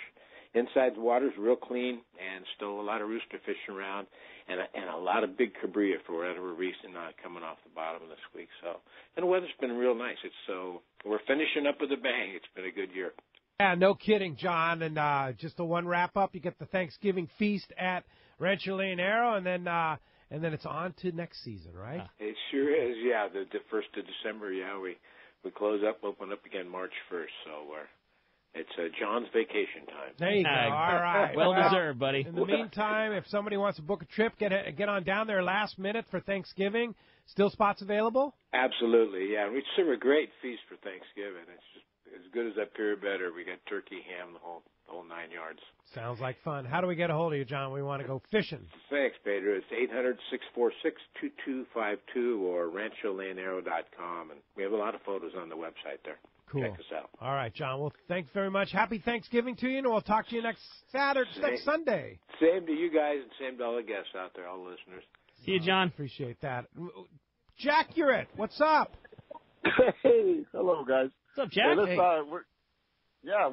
Inside the water's real clean, and still a lot of rooster fishing around, and a lot of big cabria for whatever reason coming off the bottom this week. So, and the weather's been real nice. We're finishing up with a bang. It's been a good year. Yeah, no kidding, John. And just the one wrap up, you get the Thanksgiving feast at Rancho Leonero, and then it's on to next season, right? It sure is. Yeah, the 1st of December. Yeah, we close up, open up again March 1st. So it's John's vacation time. There you go. All right. Well deserved, buddy. In the meantime, if somebody wants to book a trip, get on down there last minute for Thanksgiving. Still spots available? Absolutely, yeah. We serve a great feast for Thanksgiving. It's just as good as up here, better. We got turkey, ham, the whole 9 yards. Sounds like fun. How do we get a hold of you, John? We want to go fishing. Thanks, Pedro. It's 800-646-2252 or rancholeonero.com, and we have a lot of photos on the website there. Cool. Check us out. All right, John. Well, thanks very much. Happy Thanksgiving to you, and we'll talk to you next Sunday. Same to you guys, and same to all the guests out there, all the listeners. See you, John. Appreciate that. Jack, you're it. What's up? Hey, hello, guys. What's up, Jack? Hey,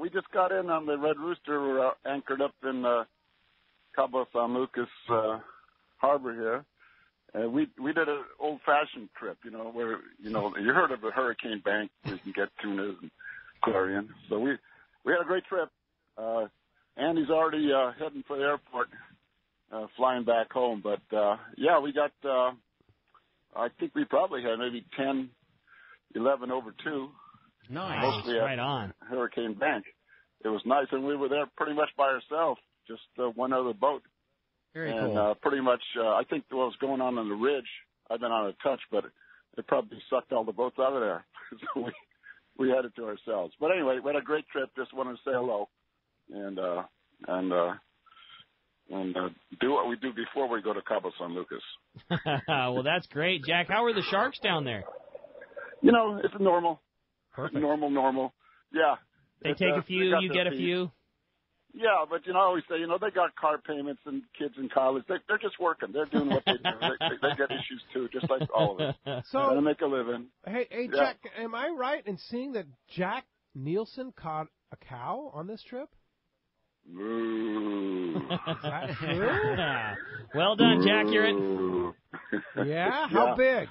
we just got in on the Red Rooster. We're anchored up in Cabo San Lucas Harbor here. And we did an old-fashioned trip, where, you heard of a hurricane bank where you can get tunas and clarion. So we had a great trip. Andy's already heading for the airport, flying back home. But, we got, I think we probably had maybe 10, 11 over 2. Nice. Mostly right on. Hurricane Bank. It was nice, and we were there pretty much by ourselves, just one other boat. Very and, cool. Pretty much, I think what was going on the ridge, I've been on a touch, but it probably sucked all the boats out of there. So we had it to ourselves. But anyway, we had a great trip. Just wanted to say hello and do what we do before we go to Cabo San Lucas. Well, that's great, Jack. How are the sharks down there? It's normal. Perfect. Normal. Yeah. They take a few, you get a few. Yeah, but I always say, they got car payments and kids in college. They're just working. They're doing what they do. They get issues too, just like all of us. So gotta make a living. Hey, yeah. Jack, am I right in seeing that Jack Nielsen caught a cow on this trip? Ooh. Is that true? Well done, Jack. You're in. Yeah? How big?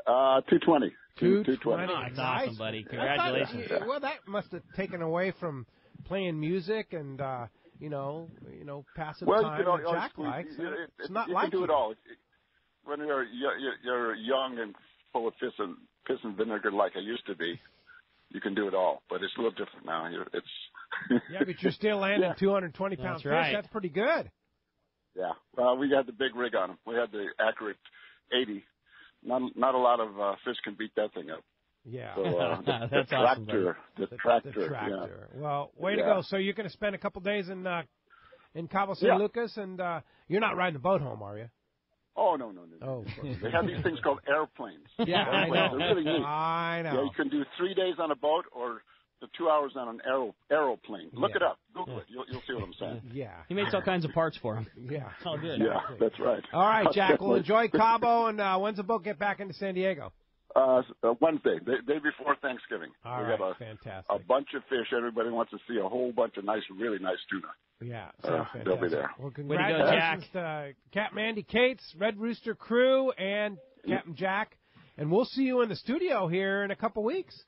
220. 220. Oh, that's awesome, buddy. Congratulations. Well, that must have taken away from playing music and passive time that Jack likes. It's not like you can do it all. When you're young and full of piss and vinegar like I used to be, you can do it all. But it's a little different now. Yeah, but you're still landing 220-pound fish. Right. That's pretty good. Yeah. We had the big rig on them. We had the accurate 80. Not a lot of fish can beat that thing up. Yeah. So, That's awesome, the tractor. Yeah. Well, way to go. So you're going to spend a couple days in Cabo San Lucas, and you're not riding the boat home, are you? Oh, no. Oh, they have these things called airplanes. Yeah, I know. They're really neat. I know. Yeah, you can do 3 days on a boat or the 2 hours on an aeroplane. Look it up. Google it. You'll see what I'm saying. Yeah. He makes all kinds of parts for him. Yeah. All good. Yeah, that's right. All right, Jack. Well, enjoy Cabo, and when's the boat get back into San Diego? Wednesday, day before Thanksgiving. All we right, got fantastic. a bunch of fish. Everybody wants to see a whole bunch of really nice tuna. Yeah, fantastic. They'll be there. Well, congratulations to Captain Andy Cates, Red Rooster crew, and Captain Jack. And we'll see you in the studio here in a couple weeks.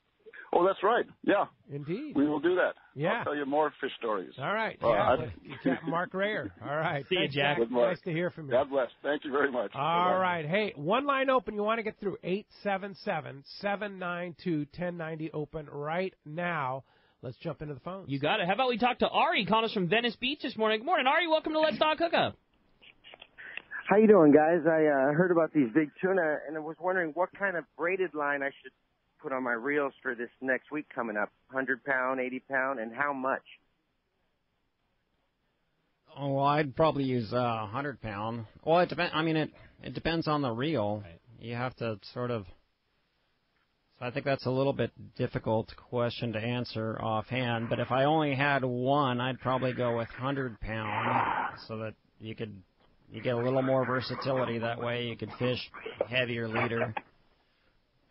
Oh, that's right. Yeah. Indeed. We will do that. Yeah. I'll tell you more fish stories. All right. Captain Mark Rayer. All right. See you, Jack. Nice to hear from you. God bless. Thank you very much. All right. Hey, one line open. You want to get through. 877-792-1090 open right now. Let's jump into the phones. You got it. How about we talk to Ari, calling us from Venice Beach this morning. Good morning, Ari. Welcome to Let's Talk Hookup. How you doing, guys? I heard about these big tuna, and I was wondering what kind of braided line I should put on my reels for this next week coming up. 100-pound, 80-pound, and how much? Oh, I'd probably use 100-pound. Well, it depends. I mean, it depends on the reel. Right. You have to sort of I think that's a little bit difficult question to answer offhand, but if I only had one, I'd probably go with 100-pound so that you get a little more versatility that way. You could fish heavier leader.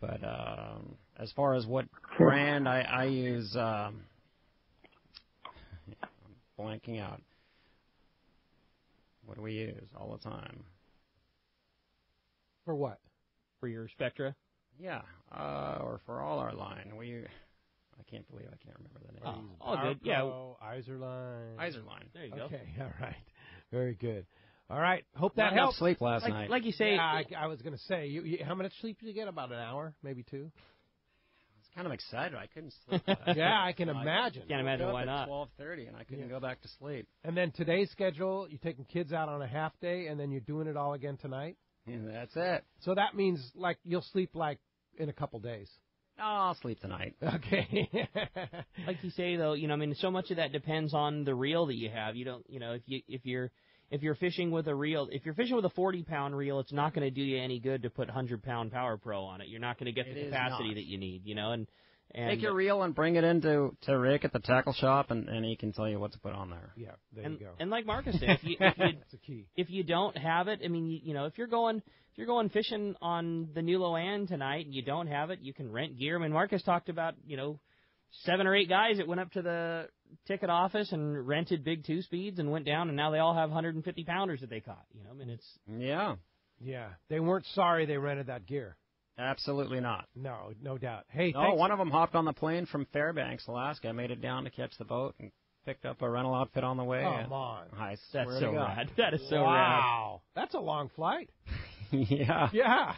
But as far as what brand I use, I'm blanking out. What do we use all the time? For what? For your Spectra? Yeah, or for all our line. I can't believe I can't remember the name. All good. Yeah. Izerline. Izerline. There you go. Okay, all right. Very good. All right. Hope that Not enough helps. sleep last night. Like you say. Yeah, I was going to say, how much sleep did you get? About an hour, maybe 2? I was kind of excited. I couldn't sleep. Yeah, I can imagine. Can't imagine why not. 12:30, and I couldn't go back to sleep. And then today's schedule, you're taking kids out on a half day, and then you're doing it all again tonight? And that's it. So that means, like, you'll sleep, like, in a couple days. Oh, I'll sleep tonight. Okay. Like you say, though, so much of that depends on the reel that you have. You don't, if you're fishing with a reel, if you're fishing with a 40-pound reel, it's not going to do you any good to put 100-pound Power Pro on it. You're not going to get the capacity that you need, and take your reel and bring it into Rick at the tackle shop, and he can tell you what to put on there. Yeah, there you go. And like Marcus said, that's a key. If you don't have it, I mean, if you're going fishing on the new LoAnn tonight and you don't have it, you can rent gear. I mean, Marcus talked about 7 or 8 guys that went up to the ticket office and rented big 2-speeds and went down, and now they all have 150-pounders that they caught. Yeah. They weren't sorry they rented that gear. Absolutely not. No doubt. Hey, thanks. One of them hopped on the plane from Fairbanks, Alaska, made it down to catch the boat, and picked up a rental outfit on the way. Come on. That's so rad. That is so rad. Wow. That's a long flight. Yeah. Yeah.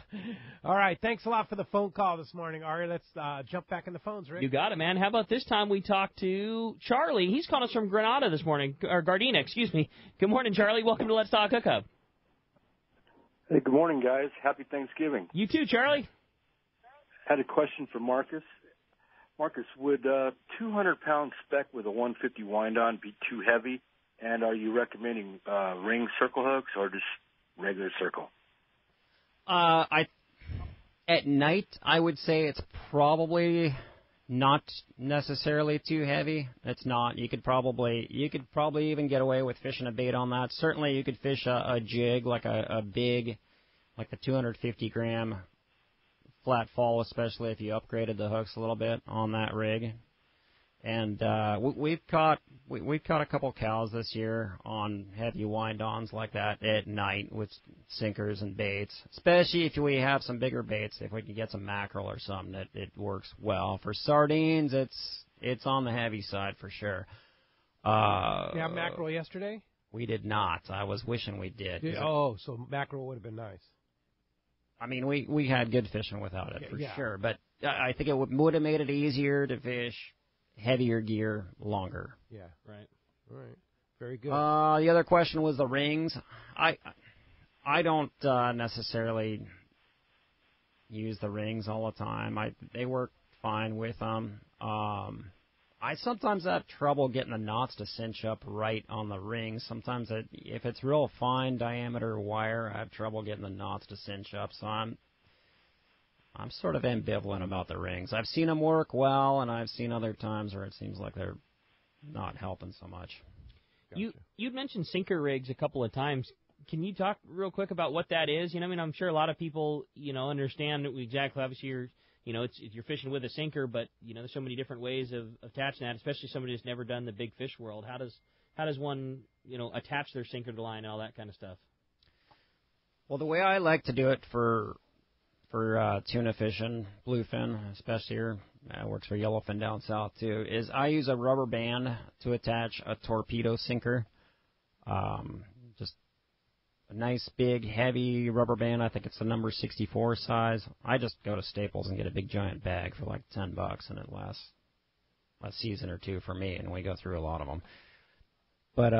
All right. Thanks a lot for the phone call this morning, Ari. Let's jump back in the phones, Rick. You got it, man. How about this time we talk to Charlie? He's calling us from Grenada this morning, or Gardena, excuse me. Good morning, Charlie. Welcome to Let's Talk Hookup. Hey, good morning, guys. Happy Thanksgiving. You too, Charlie. Had a question for Marcus. Marcus, would 200-pound spec with a 150 wind-on be too heavy? And are you recommending ring circle hooks or just regular circle? At night, I would say it's probably not necessarily too heavy. It's not. You could probably even get away with fishing a bait on that. Certainly, you could fish a jig like a big, like the 250-gram flat fall, especially if you upgraded the hooks a little bit on that rig. And we've caught a couple cows this year on heavy wind-ons like that at night with sinkers and baits. Especially if we have some bigger baits, if we can get some mackerel or something, it works well. For sardines, it's on the heavy side for sure. You have mackerel yesterday? We did not. I was wishing we did. So mackerel would have been nice. I mean, we had good fishing without it for sure, but I think it would have made it easier to fish heavier gear longer. Yeah, right. All right. Very good. The other question was the rings. I don't necessarily use the rings all the time. They work fine with them. I sometimes have trouble getting the knots to cinch up right on the rings. Sometimes if it's real fine diameter wire, I have trouble getting the knots to cinch up. So I'm sort of ambivalent about the rings. I've seen them work well, and I've seen other times where it seems like they're not helping so much. Gotcha. You'd mentioned sinker rigs a couple of times. Can you talk real quick about what that is? I'm sure a lot of people, understand exactly. Obviously, you're fishing with a sinker, but there's so many different ways of attaching that, especially somebody who's never done the big fish world. How does one, attach their sinker to line and all that kind of stuff? Well, the way I like to do it for tuna fishing, bluefin, especially here, works for yellowfin down south too, is I use a rubber band to attach a torpedo sinker. Just a nice, big, heavy rubber band. I think it's the number 64 size. I just go to Staples and get a big, giant bag for like $10, and it lasts a season or two for me, and we go through a lot of them. But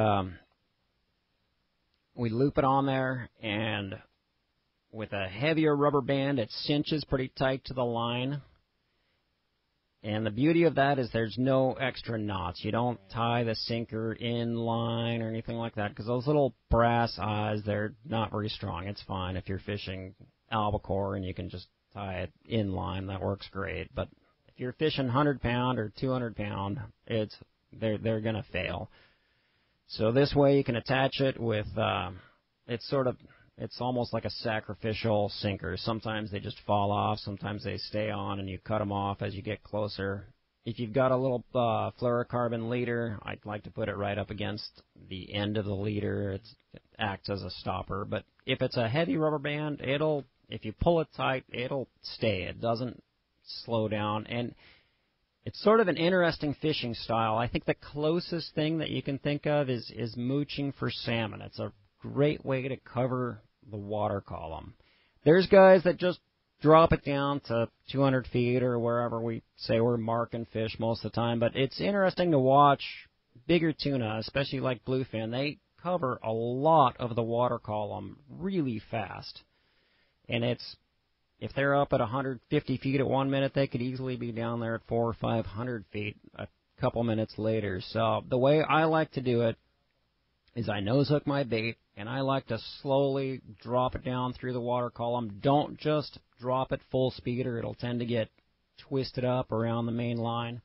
we loop it on there, and with a heavier rubber band, it cinches pretty tight to the line. And the beauty of that is there's no extra knots. You don't tie the sinker in line or anything like that, because those little brass eyes, they're not very strong. It's fine if you're fishing albacore and you can just tie it in line. That works great. But if you're fishing 100-pound or 200-pound, they're going to fail. So this way you can attach it with, it's almost like a sacrificial sinker. Sometimes they just fall off. Sometimes they stay on, and you cut them off as you get closer. If you've got a little fluorocarbon leader, I'd like to put it right up against the end of the leader. It acts as a stopper. But if it's a heavy rubber band, if you pull it tight, it'll stay. It doesn't slow down. And it's sort of an interesting fishing style. I think the closest thing that you can think of is mooching for salmon. It's a great way to cover the water column. There's guys that just drop it down to 200 feet or wherever we say we're marking fish most of the time. But it's interesting to watch bigger tuna, especially like bluefin. They cover a lot of the water column really fast. And if they're up at 150 feet at 1 minute, they could easily be down there at 400 or 500 feet a couple minutes later. So the way I like to do it is I nose hook my bait, and I like to slowly drop it down through the water column. Don't just drop it full speed or it'll tend to get twisted up around the main line.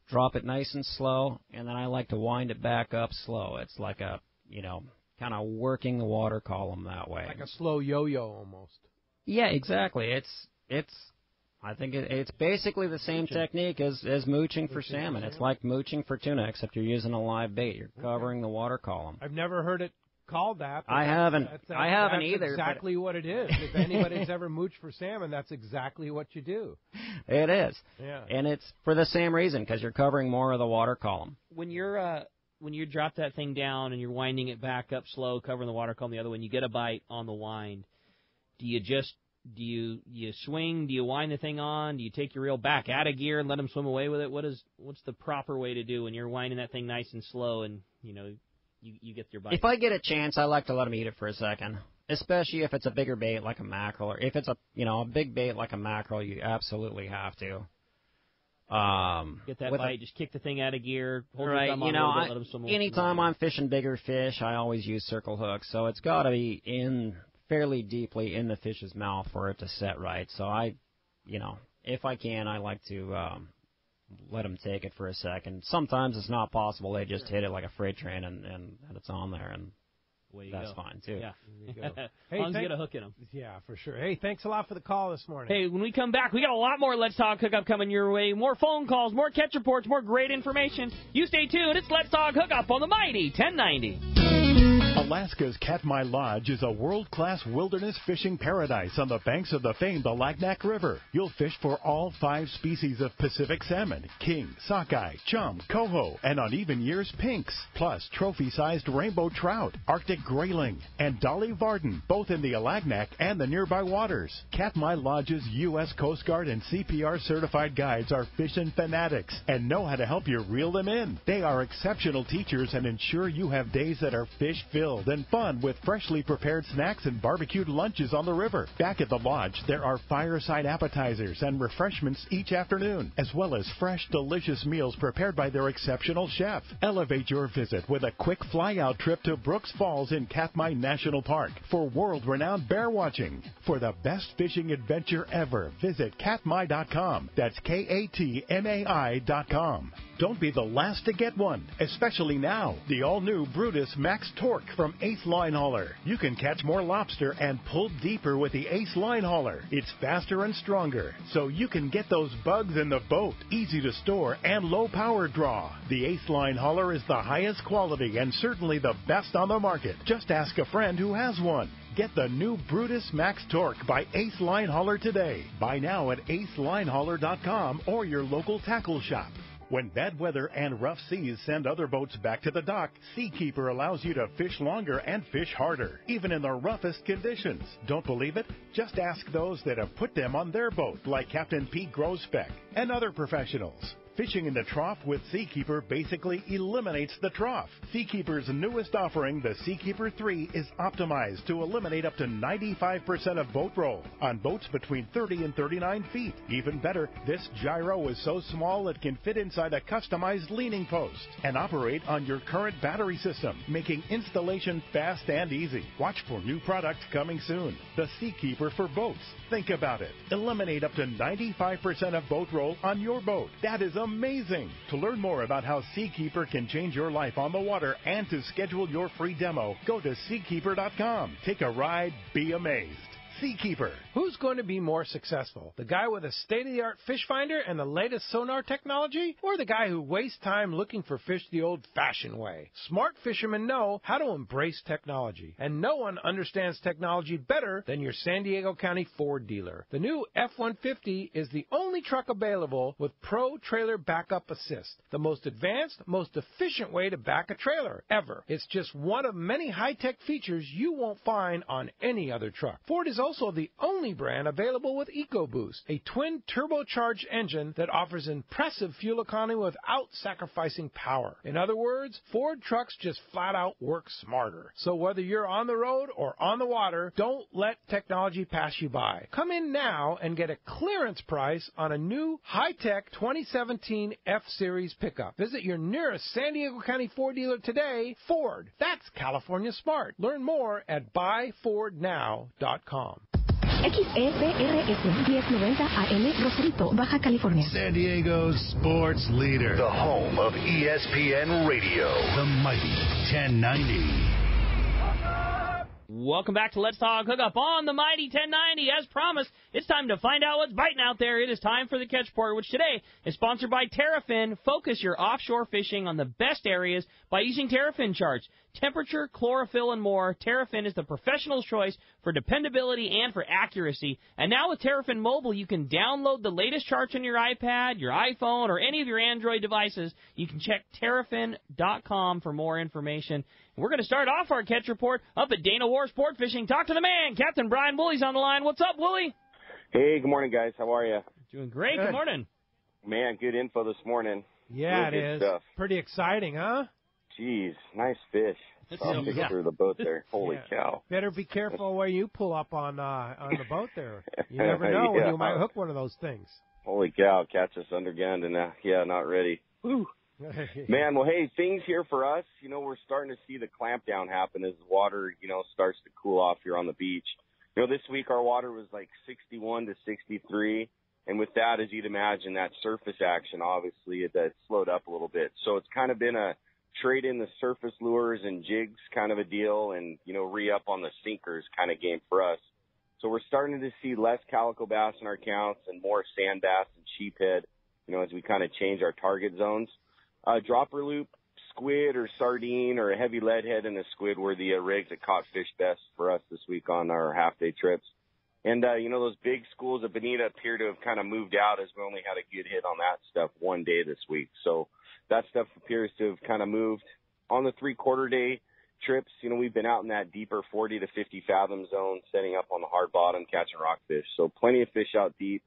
Drop it nice and slow, and then I like to wind it back up slow. It's like a, kind of working the water column that way. Like a slow yo-yo almost. Yeah, exactly. I think it's basically the same technique as mooching for salmon. It's like mooching for tuna, except you're using a live bait. You're covering the water column. I've never heard it called that. I haven't either. That's exactly what it is. If anybody's ever mooched for salmon, that's exactly what you do. It is. Yeah. And it's for the same reason, because you're covering more of the water column. When you drop that thing down and you're winding it back up slow, covering the water column the other way, and you get a bite on the wind, do you swing? Do you wind the thing on? Do you take your reel back out of gear and let them swim away with it? What's the proper way to do when you're winding that thing nice and slow and you get your bite? If I get a chance, I like to let them eat it for a second, especially if it's a bigger bait like a mackerel, or if it's a big bait like a mackerel, you absolutely have to. Get that bite, just kick the thing out of gear. Hold right, your thumb on a little bit, let them swim away. Anytime I'm fishing bigger fish, I always use circle hooks, so it's got to be fairly deeply in the fish's mouth for it to set right. So if I can, I like to let them take it for a second. Sometimes it's not possible. They just hit it like a freight train and it's on there, and that's fine too. Yeah. Hey, as long as you get a hook in them. Yeah, for sure. Hey, thanks a lot for the call this morning. Hey, when we come back, we got a lot more Let's Talk Hookup coming your way. More phone calls, more catch reports, more great information. You stay tuned. It's Let's Talk Hookup on the Mighty 1090. Alaska's Katmai Lodge is a world-class wilderness fishing paradise on the banks of the famed Alagnak River. You'll fish for all 5 species of Pacific salmon, king, sockeye, chum, coho, and on even years, pinks, plus trophy-sized rainbow trout, Arctic grayling, and Dolly Varden, both in the Alagnak and the nearby waters. Katmai Lodge's U.S. Coast Guard and CPR certified guides are fishing fanatics and know how to help you reel them in. They are exceptional teachers and ensure you have days that are fish-filled and fun with freshly prepared snacks and barbecued lunches on the river. Back at the lodge, there are fireside appetizers and refreshments each afternoon, as well as fresh, delicious meals prepared by their exceptional chef. Elevate your visit with a quick fly-out trip to Brooks Falls in Katmai National Park for world-renowned bear watching. For the best fishing adventure ever, visit katmai.com. That's KATMAI.com. Don't be the last to get one, especially now. The all-new Brutus Max Torque from Ace Line Hauler. You can catch more lobster and pull deeper with the Ace Line Hauler. It's faster and stronger, so you can get those bugs in the boat. Easy to store and low power draw. The Ace Line Hauler is the highest quality and certainly the best on the market. Just ask a friend who has one. Get the new Brutus Max Torque by Ace Line Hauler today. Buy now at acelinehauler.com or your local tackle shop. When bad weather and rough seas send other boats back to the dock, Seakeeper allows you to fish longer and fish harder, even in the roughest conditions. Don't believe it? Just ask those that have put them on their boat, like Captain Pete Grosbeck and other professionals. Fishing in the trough with Seakeeper basically eliminates the trough. Seakeeper's newest offering, the Seakeeper 3, is optimized to eliminate up to 95% of boat roll on boats between 30 and 39 feet. Even better, this gyro is so small it can fit inside a customized leaning post and operate on your current battery system, making installation fast and easy. Watch for new product coming soon. The Seakeeper for boats. Think about it. Eliminate up to 95% of boat roll on your boat. That is amazing. To learn more about how Seakeeper can change your life on the water and to schedule your free demo, go to Seakeeper.com. Take a ride, be amazed. Seakeeper. Who's going to be more successful? The guy with a state-of-the-art fish finder and the latest sonar technology? Or the guy who wastes time looking for fish the old-fashioned way? Smart fishermen know how to embrace technology. And no one understands technology better than your San Diego County Ford dealer. The new F-150 is the only truck available with Pro Trailer Backup Assist, the most advanced, most efficient way to back a trailer ever. It's just one of many high-tech features you won't find on any other truck. Ford is also the only brand available with EcoBoost, a twin turbocharged engine that offers impressive fuel economy without sacrificing power. In other words, Ford trucks just flat out work smarter. So whether you're on the road or on the water, don't let technology pass you by. Come in now and get a clearance price on a new high-tech 2017 F-Series pickup. Visit your nearest San Diego County Ford dealer today. Ford, that's California smart. Learn more at buyfordnow.com. XEPRS 1090 AM, Rosarito, Baja California. San Diego's sports leader. The home of ESPN Radio. The mighty 1090. Welcome back to Let's Talk Hookup on the Mighty 1090. As promised, it's time to find out what's biting out there. It is time for the Catch Report, which today is sponsored by Terrafin. Focus your offshore fishing on the best areas by using Terrafin charts. Temperature, chlorophyll, and more. Terrafin is the professional's choice for dependability and for accuracy. And now with Terrafin Mobile, you can download the latest charts on your iPad, your iPhone, or any of your Android devices. You can check Terrafin.com for more information. We're going to start off our Catch Report up at Dana Wharf Sport Fishing. Talk to the man, Captain Brian Woolley's on the line. What's up, Woolley? Hey, good morning, guys. How are you? Doing great. Good morning. Man, good info this morning. Yeah, Really it good is. stuff. Pretty exciting, huh? Jeez, nice fish. Saw fish through the boat there. Holy cow. Better be careful where you pull up on the boat there. You never know when you might hook one of those things. Holy cow, catch us undergunned and not ready. Woo. Man, well, hey, things here for us, we're starting to see the clamp down happen as water, starts to cool off here on the beach. This week our water was like 61 to 63, and with that, as you'd imagine, that surface action, obviously, it slowed up a little bit. So it's kind of been a trade in the surface lures and jigs kind of a deal and, re-up on the sinkers kind of game for us. So we're starting to see less calico bass in our counts and more sand bass and sheephead, as we kind of change our target zones. Dropper loop, squid or sardine or a heavy lead head and a squid were the rigs that caught fish best for us this week on our half-day trips. And, those big schools of bonita appear to have kind of moved out as we only had a good hit on that stuff one day this week. So that stuff appears to have kind of moved. On the three-quarter day trips, we've been out in that deeper 40 to 50 fathom zone, setting up on the hard bottom, catching rockfish. So plenty of fish out deep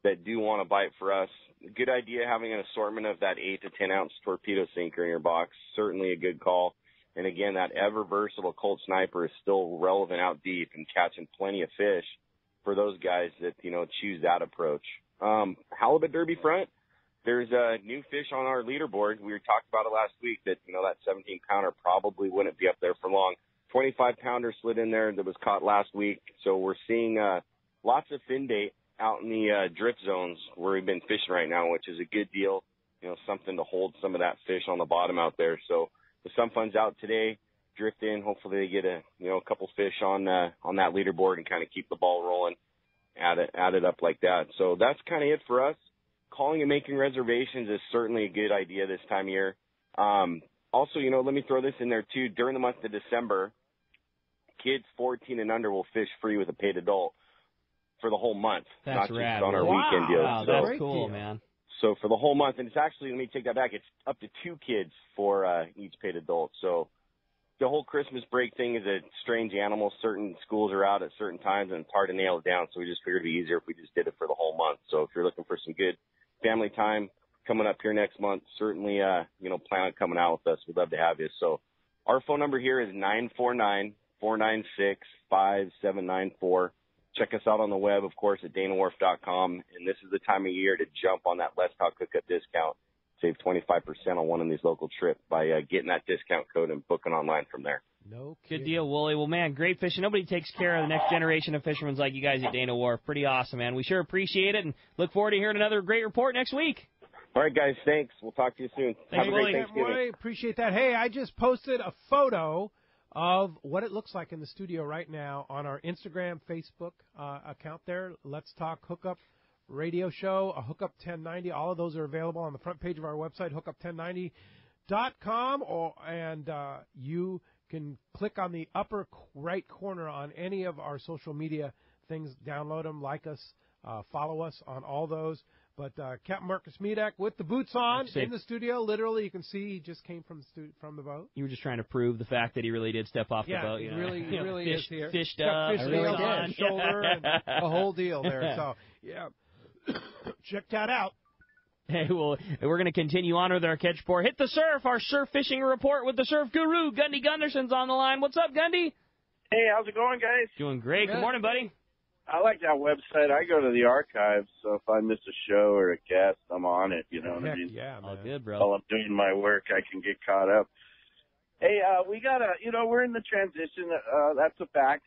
that do want to bite for us. Good idea having an assortment of that 8 to 10 ounce torpedo sinker in your box. Certainly a good call. And again, that ever versatile Colt Sniper is still relevant out deep and catching plenty of fish for those guys that, choose that approach. Halibut Derby front, there's a new fish on our leaderboard. We talked about it last week that, that 17 pounder probably wouldn't be up there for long. 25 pounder slid in there that was caught last week. So we're seeing, lots of fin bait out in the drift zones where we've been fishing right now, which is a good deal, something to hold some of that fish on the bottom out there. So the Sun Fun's out today, drift in. Hopefully they get a couple fish on that leaderboard and kind of keep the ball rolling, add it up like that. So that's kind of it for us. Calling and making reservations is certainly a good idea this time of year. Also, let me throw this in there too. During the month of December, kids 14 and under will fish free with a paid adult for the whole month, That's not rad. just on our weekend deal. Wow, so, that's cool, man. So for the whole month, and it's actually, let me take that back, it's up to 2 kids for each paid adult. So the whole Christmas break thing is a strange animal. Certain schools are out at certain times, and it's hard to nail it down. So we just figured it'd be easier if we just did it for the whole month. So if you're looking for some good family time, coming up here next month, certainly, plan on coming out with us. We'd love to have you. So our phone number here is 949-496-5794. Check us out on the web, of course, at danawharf.com. And this is the time of year to jump on that Let's Talk Hookup discount. Save 25% on one of these local trips by getting that discount code and booking online from there. No kidding. Good deal, Wooly. Well, man, great fishing. Nobody takes care of the next generation of fishermen like you guys at Dana Wharf. Pretty awesome, man. We sure appreciate it and look forward to hearing another great report next week. All right, guys, thanks. We'll talk to you soon. Thanks, Have a Willie. great Thanksgiving. Appreciate that. Hey, I just posted a photo of what it looks like in the studio right now on our Instagram, Facebook account there. Let's Talk Hookup Radio Show, Hookup 1090. All of those are available on the front page of our website, hookup1090.com, and you can click on the upper right corner on any of our social media things, download them, like us, follow us on all those. But Captain Marcus Medak with the boots on in the studio. Literally, you can see he just came from the boat. You were just trying to prove the fact that he really did step off the boat. He really is here. Fished up, fish scales on his shoulder, and the whole deal there. So, yeah, check that out. Hey, well, we're going to continue on with our catch report. Hit the surf, our surf fishing report with the surf guru, Gundy Gunderson's on the line. What's up, Gundy? Hey, how's it going, guys? Doing great. Good morning, buddy. I like that website. I go to the archives, so if I miss a show or a guest, I'm on it. You know what I mean? Yeah, man. All good, bro. While I'm doing my work, I can get caught up. Hey, we got we're in the transition. That's a fact,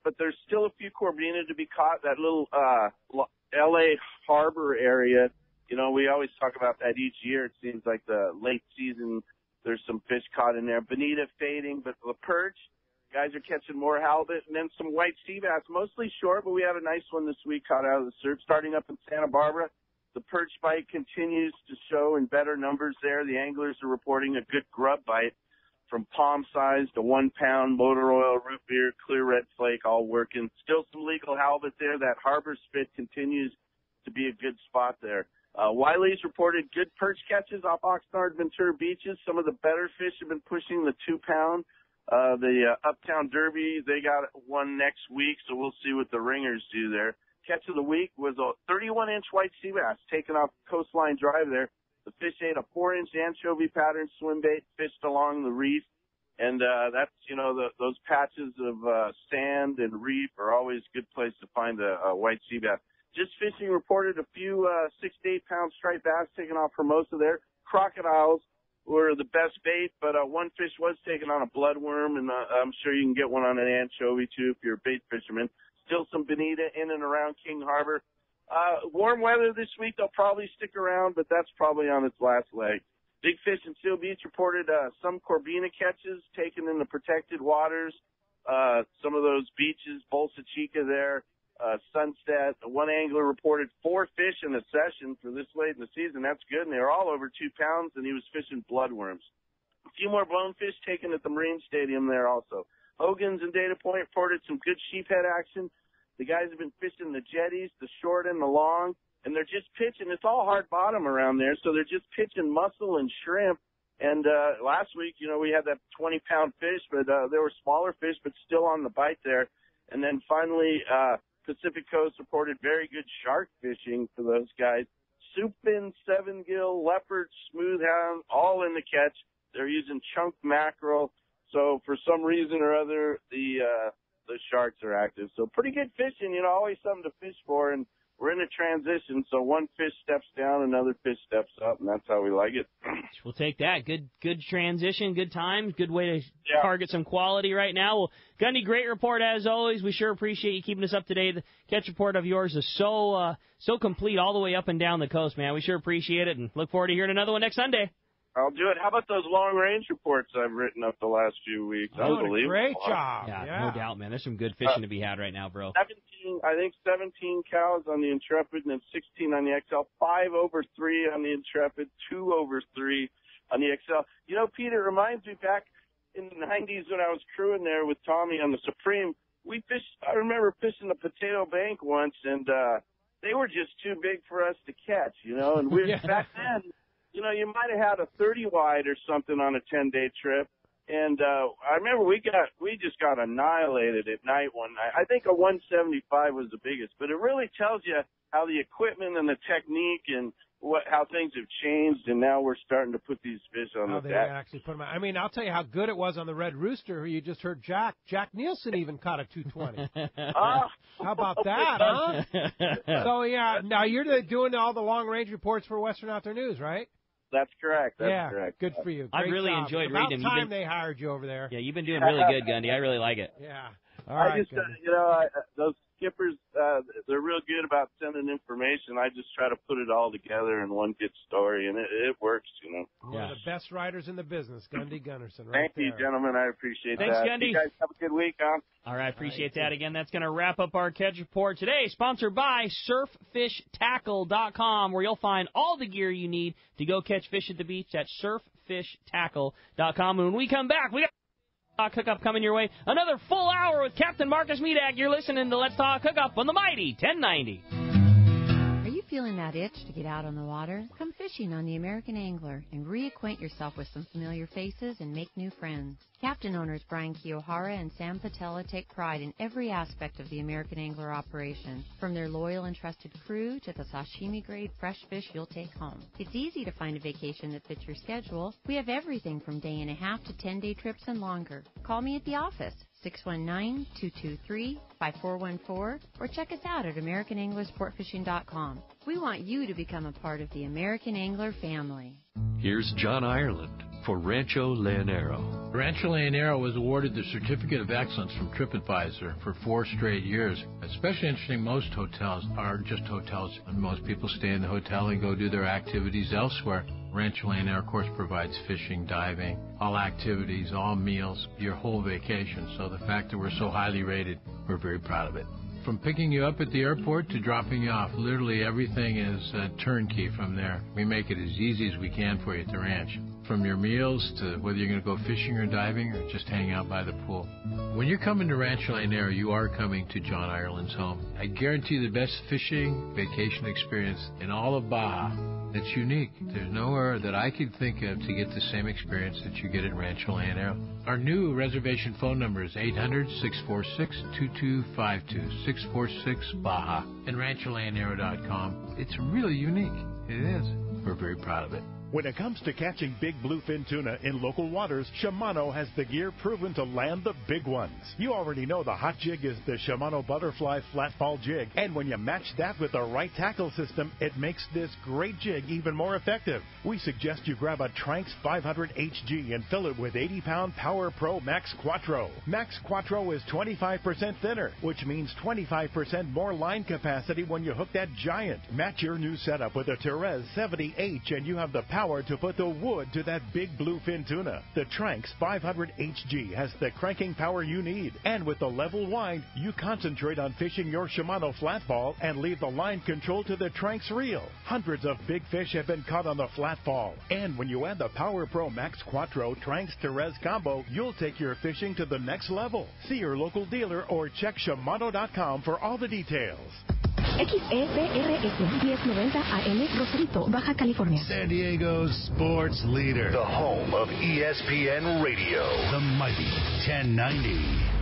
but there's still a few corbina to be caught. That little L.A. harbor area, we always talk about that each year. It seems like the late season, there's some fish caught in there. Bonita fading, but the perch, guys are catching more halibut, and then some white sea bass, mostly short, but we had a nice one this week caught out of the surf. Starting up in Santa Barbara, the perch bite continues to show in better numbers there. The anglers are reporting a good grub bite from palm size to 1 pound, motor oil, root beer, clear red flake, all working. Still some legal halibut there. That harbor spit continues to be a good spot there. Wiley's reported good perch catches off Oxnard Ventura beaches. Some of the better fish have been pushing the 2 pound. The Uptown Derby, they got one next week, so we'll see what the ringers do there. Catch of the week was a 31-inch white sea bass taken off Coastline Drive there. The fish ate a 4-inch anchovy pattern swim bait, fished along the reef, and that's, those patches of sand and reef are always a good place to find a white sea bass. Just Fishing reported a few 6 to 8 pound striped bass taken off Hermosa there. Crocodiles were the best bait, but one fish was taken on a bloodworm, and I'm sure you can get one on an anchovy too if you're a bait fisherman. Still some bonita in and around King Harbor. Warm weather this week, they'll probably stick around, but that's probably on its last leg. Big Fish in Seal Beach reported some corbina catches taken in the protected waters. Some of those beaches, Bolsa Chica there, Sunset. One angler reported 4 fish in a session for this late in the season. That's good, and they were all over 2 pounds, and he was fishing bloodworms. A few more bonefish taken at the Marine Stadium there also. Hogan's and Data Point reported some good sheephead action. The guys have been fishing the jetties, the short and the long, and they're just pitching. It's all hard bottom around there, so they're just pitching mussel and shrimp. And last week, we had that 20-pound fish, but there were smaller fish, but still on the bite there. And then finally, Pacific Coast reported very good shark fishing for those guys. Supin, 7-gill, leopard, smoothhound, all in the catch. They're using chunk mackerel. So for some reason or other, the sharks are active. So pretty good fishing, always something to fish for. And we're in a transition, so one fish steps down, another fish steps up, and that's how we like it. We'll take that. Good transition, good times, good way to target some quality right now. Well, Gundy, great report as always. We sure appreciate you keeping us up to date. The catch report of yours is so complete all the way up and down the coast, man. We sure appreciate it, and look forward to hearing another one next Sunday. I'll do it. How about those long-range reports I've written up the last few weeks? Unbelievable. Great job. Yeah, no doubt, man. There's some good fishing to be had right now, bro. 17 cows on the Intrepid, and then 16 on the XL. 5 over 3 on the Intrepid, 2 over 3 on the XL. Peter, it reminds me back in the 90s when I was crewing there with Tommy on the Supreme. I remember fishing the Potato Bank once, and they were just too big for us to catch, and back then, you might have had a 30 wide or something on a 10-day trip. And I remember we just got annihilated at night one night. I think a 175 was the biggest, but it really tells you how the equipment and the technique and how things have changed, and now we're starting to put these fish on How the they deck. actually put them out. I mean, I'll tell you how good it was on the Red Rooster. You just heard Jack Nielsen even caught a 220. How about that, huh? So, yeah, now you're doing all the long-range reports for Western Outdoor News, right? That's correct. That's correct. Good for you. I Great really job. enjoyed About reading them. time they hired you over there. Yeah, you've been doing really good, Gundy. I really like it. Yeah. All right, those skippers, they're real good about sending information. I just try to put it all together in one good story, and it works, One of the best writers in the business, Gundy Gunnarsson. Thank you, gentlemen. I appreciate Thanks, that. Gundy. You guys have a good week, huh? All right, appreciate that. Again, that's going to wrap up our catch report today, sponsored by surffishtackle.com, where you'll find all the gear you need to go catch fish at the beach at surffishtackle.com. And when we come back, we got Hookup coming your way. Another full hour with Captain Marcus Medak. You're listening to Let's Talk Hookup on the Mighty 1090. Are you feeling that itch to get out on the water? Come fishing on the American Angler and reacquaint yourself with some familiar faces and make new friends. Captain owners Brian Kiyohara and Sam Patella take pride in every aspect of the American Angler operation, from their loyal and trusted crew to the sashimi-grade fresh fish you'll take home. It's easy to find a vacation that fits your schedule. We have everything from day-and-a-half to 10-day trips and longer. Call me at the office, 619-223-5414, or check us out at AmericanAnglerSportFishing.com. We want you to become a part of the American Angler family. Here's John Ireland for Rancho Leonero. Rancho Leonero was awarded the Certificate of Excellence from TripAdvisor for 4 straight years. Especially interesting, most hotels are just hotels, and most people stay in the hotel and go do their activities elsewhere. Rancho Leonero, of course, provides fishing, diving, all activities, all meals, your whole vacation. So the fact that we're so highly rated, we're very proud of it. From picking you up at the airport to dropping you off, literally everything is turnkey from there. We make it as easy as we can for you at the ranch. From your meals to whether you're going to go fishing or diving or just hang out by the pool. When you're coming to Rancho Leonero, you are coming to John Ireland's home. I guarantee the best fishing vacation experience in all of Baja. It's unique. There's nowhere that I could think of to get the same experience that you get at Rancho Leonero. Our new reservation phone number is 800-646-2252, 646-BAJA, and RanchoLeonero.com. It's really unique. It is. We're very proud of it. When it comes to catching big bluefin tuna in local waters, Shimano has the gear proven to land the big ones. You already know the hot jig is the Shimano Butterfly Flatball Jig, and when you match that with the right tackle system, it makes this great jig even more effective. We suggest you grab a Tranx 500 HG and fill it with 80-pound Power Pro Max Quattro. Max Quattro is 25% thinner, which means 25% more line capacity when you hook that giant. Match your new setup with a Therese 70H and you have the power to put the wood to that big bluefin tuna. The Tranx 500 HG has the cranking power you need, and with the level wind, you concentrate on fishing your Shimano flatball and leave the line control to the Tranx reel. Hundreds of big fish have been caught on the flatball, and when you add the Power Pro Max Quattro Tranx Therese combo, you'll take your fishing to the next level. See your local dealer or check Shimano.com for all the details. XEPRS 1090 AM, Rosarito, Baja California. San Diego's sports leader. The home of ESPN Radio. The mighty 1090.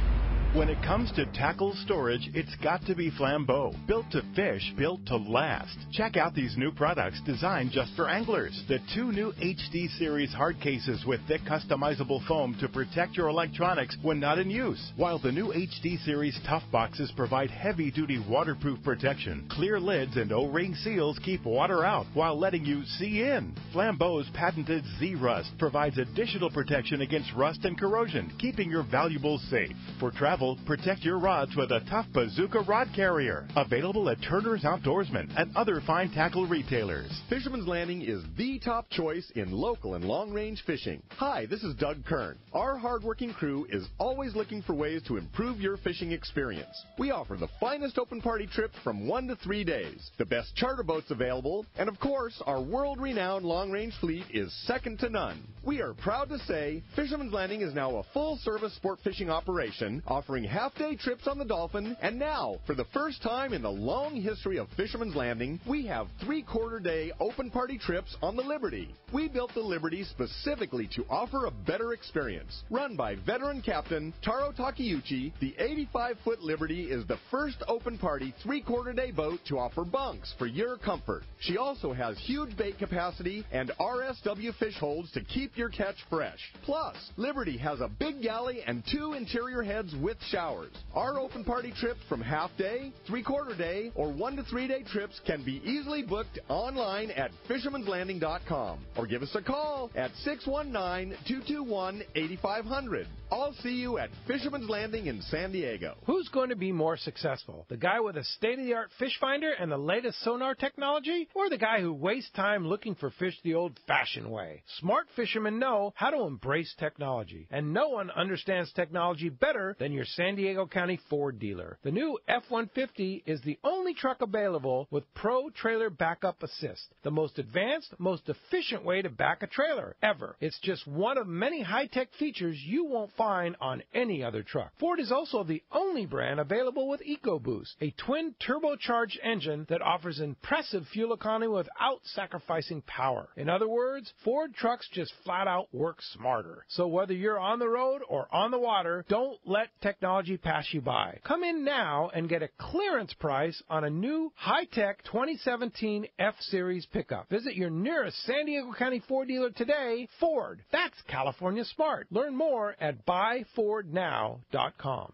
When it comes to tackle storage, it's got to be Flambeau. Built to fish, built to last. Check out these new products designed just for anglers. The 2 new HD Series hard cases with thick customizable foam to protect your electronics when not in use. While the new HD Series tough boxes provide heavy-duty waterproof protection. Clear lids and O-ring seals keep water out while letting you see in. Flambeau's patented Z-Rust provides additional protection against rust and corrosion, keeping your valuables safe. For travel, protect your rods with a tough Bazooka rod carrier. Available at Turner's Outdoorsman and other fine tackle retailers. Fisherman's Landing is the top choice in local and long-range fishing. Hi, this is Doug Kern. Our hardworking crew is always looking for ways to improve your fishing experience. We offer the finest open party trips from 1 to 3 days, the best charter boats available, and of course, our world-renowned long-range fleet is second to none. We are proud to say Fisherman's Landing is now a full-service sport fishing operation, offering offering half-day trips on the Dolphin. And now, for the first time in the long history of Fisherman's Landing, we have 3/4-day open party trips on the Liberty. We built the Liberty specifically to offer a better experience. Run by veteran captain Taro Takeuchi, the 85-foot Liberty is the first open party 3/4-day boat to offer bunks for your comfort. She also has huge bait capacity and RSW fish holds to keep your catch fresh. Plus, Liberty has a big galley and 2 interior heads with showers. Our open party trips from half-day, 3/4-day, or 1 to 3-day trips can be easily booked online at fishermanslanding.com or give us a call at 619-221-8500. I'll see you at Fisherman's Landing in San Diego. Who's going to be more successful? The guy with a state-of-the-art fish finder and the latest sonar technology, or the guy who wastes time looking for fish the old-fashioned way? Smart fishermen know how to embrace technology, and no one understands technology better than your San Diego County Ford dealer. The new F-150 is the only truck available with Pro Trailer Backup Assist, the most advanced, most efficient way to back a trailer ever. It's just one of many high-tech features you won't find on any other truck. Ford is also the only brand available with EcoBoost, a twin turbocharged engine that offers impressive fuel economy without sacrificing power. In other words, Ford trucks just flat out work smarter. So whether you're on the road or on the water, don't let technology pass you by. Come in now and get a clearance price on a new high-tech 2017 F-Series pickup. Visit your nearest San Diego County Ford dealer today. Ford, that's California smart. Learn more at buyfordnow.com.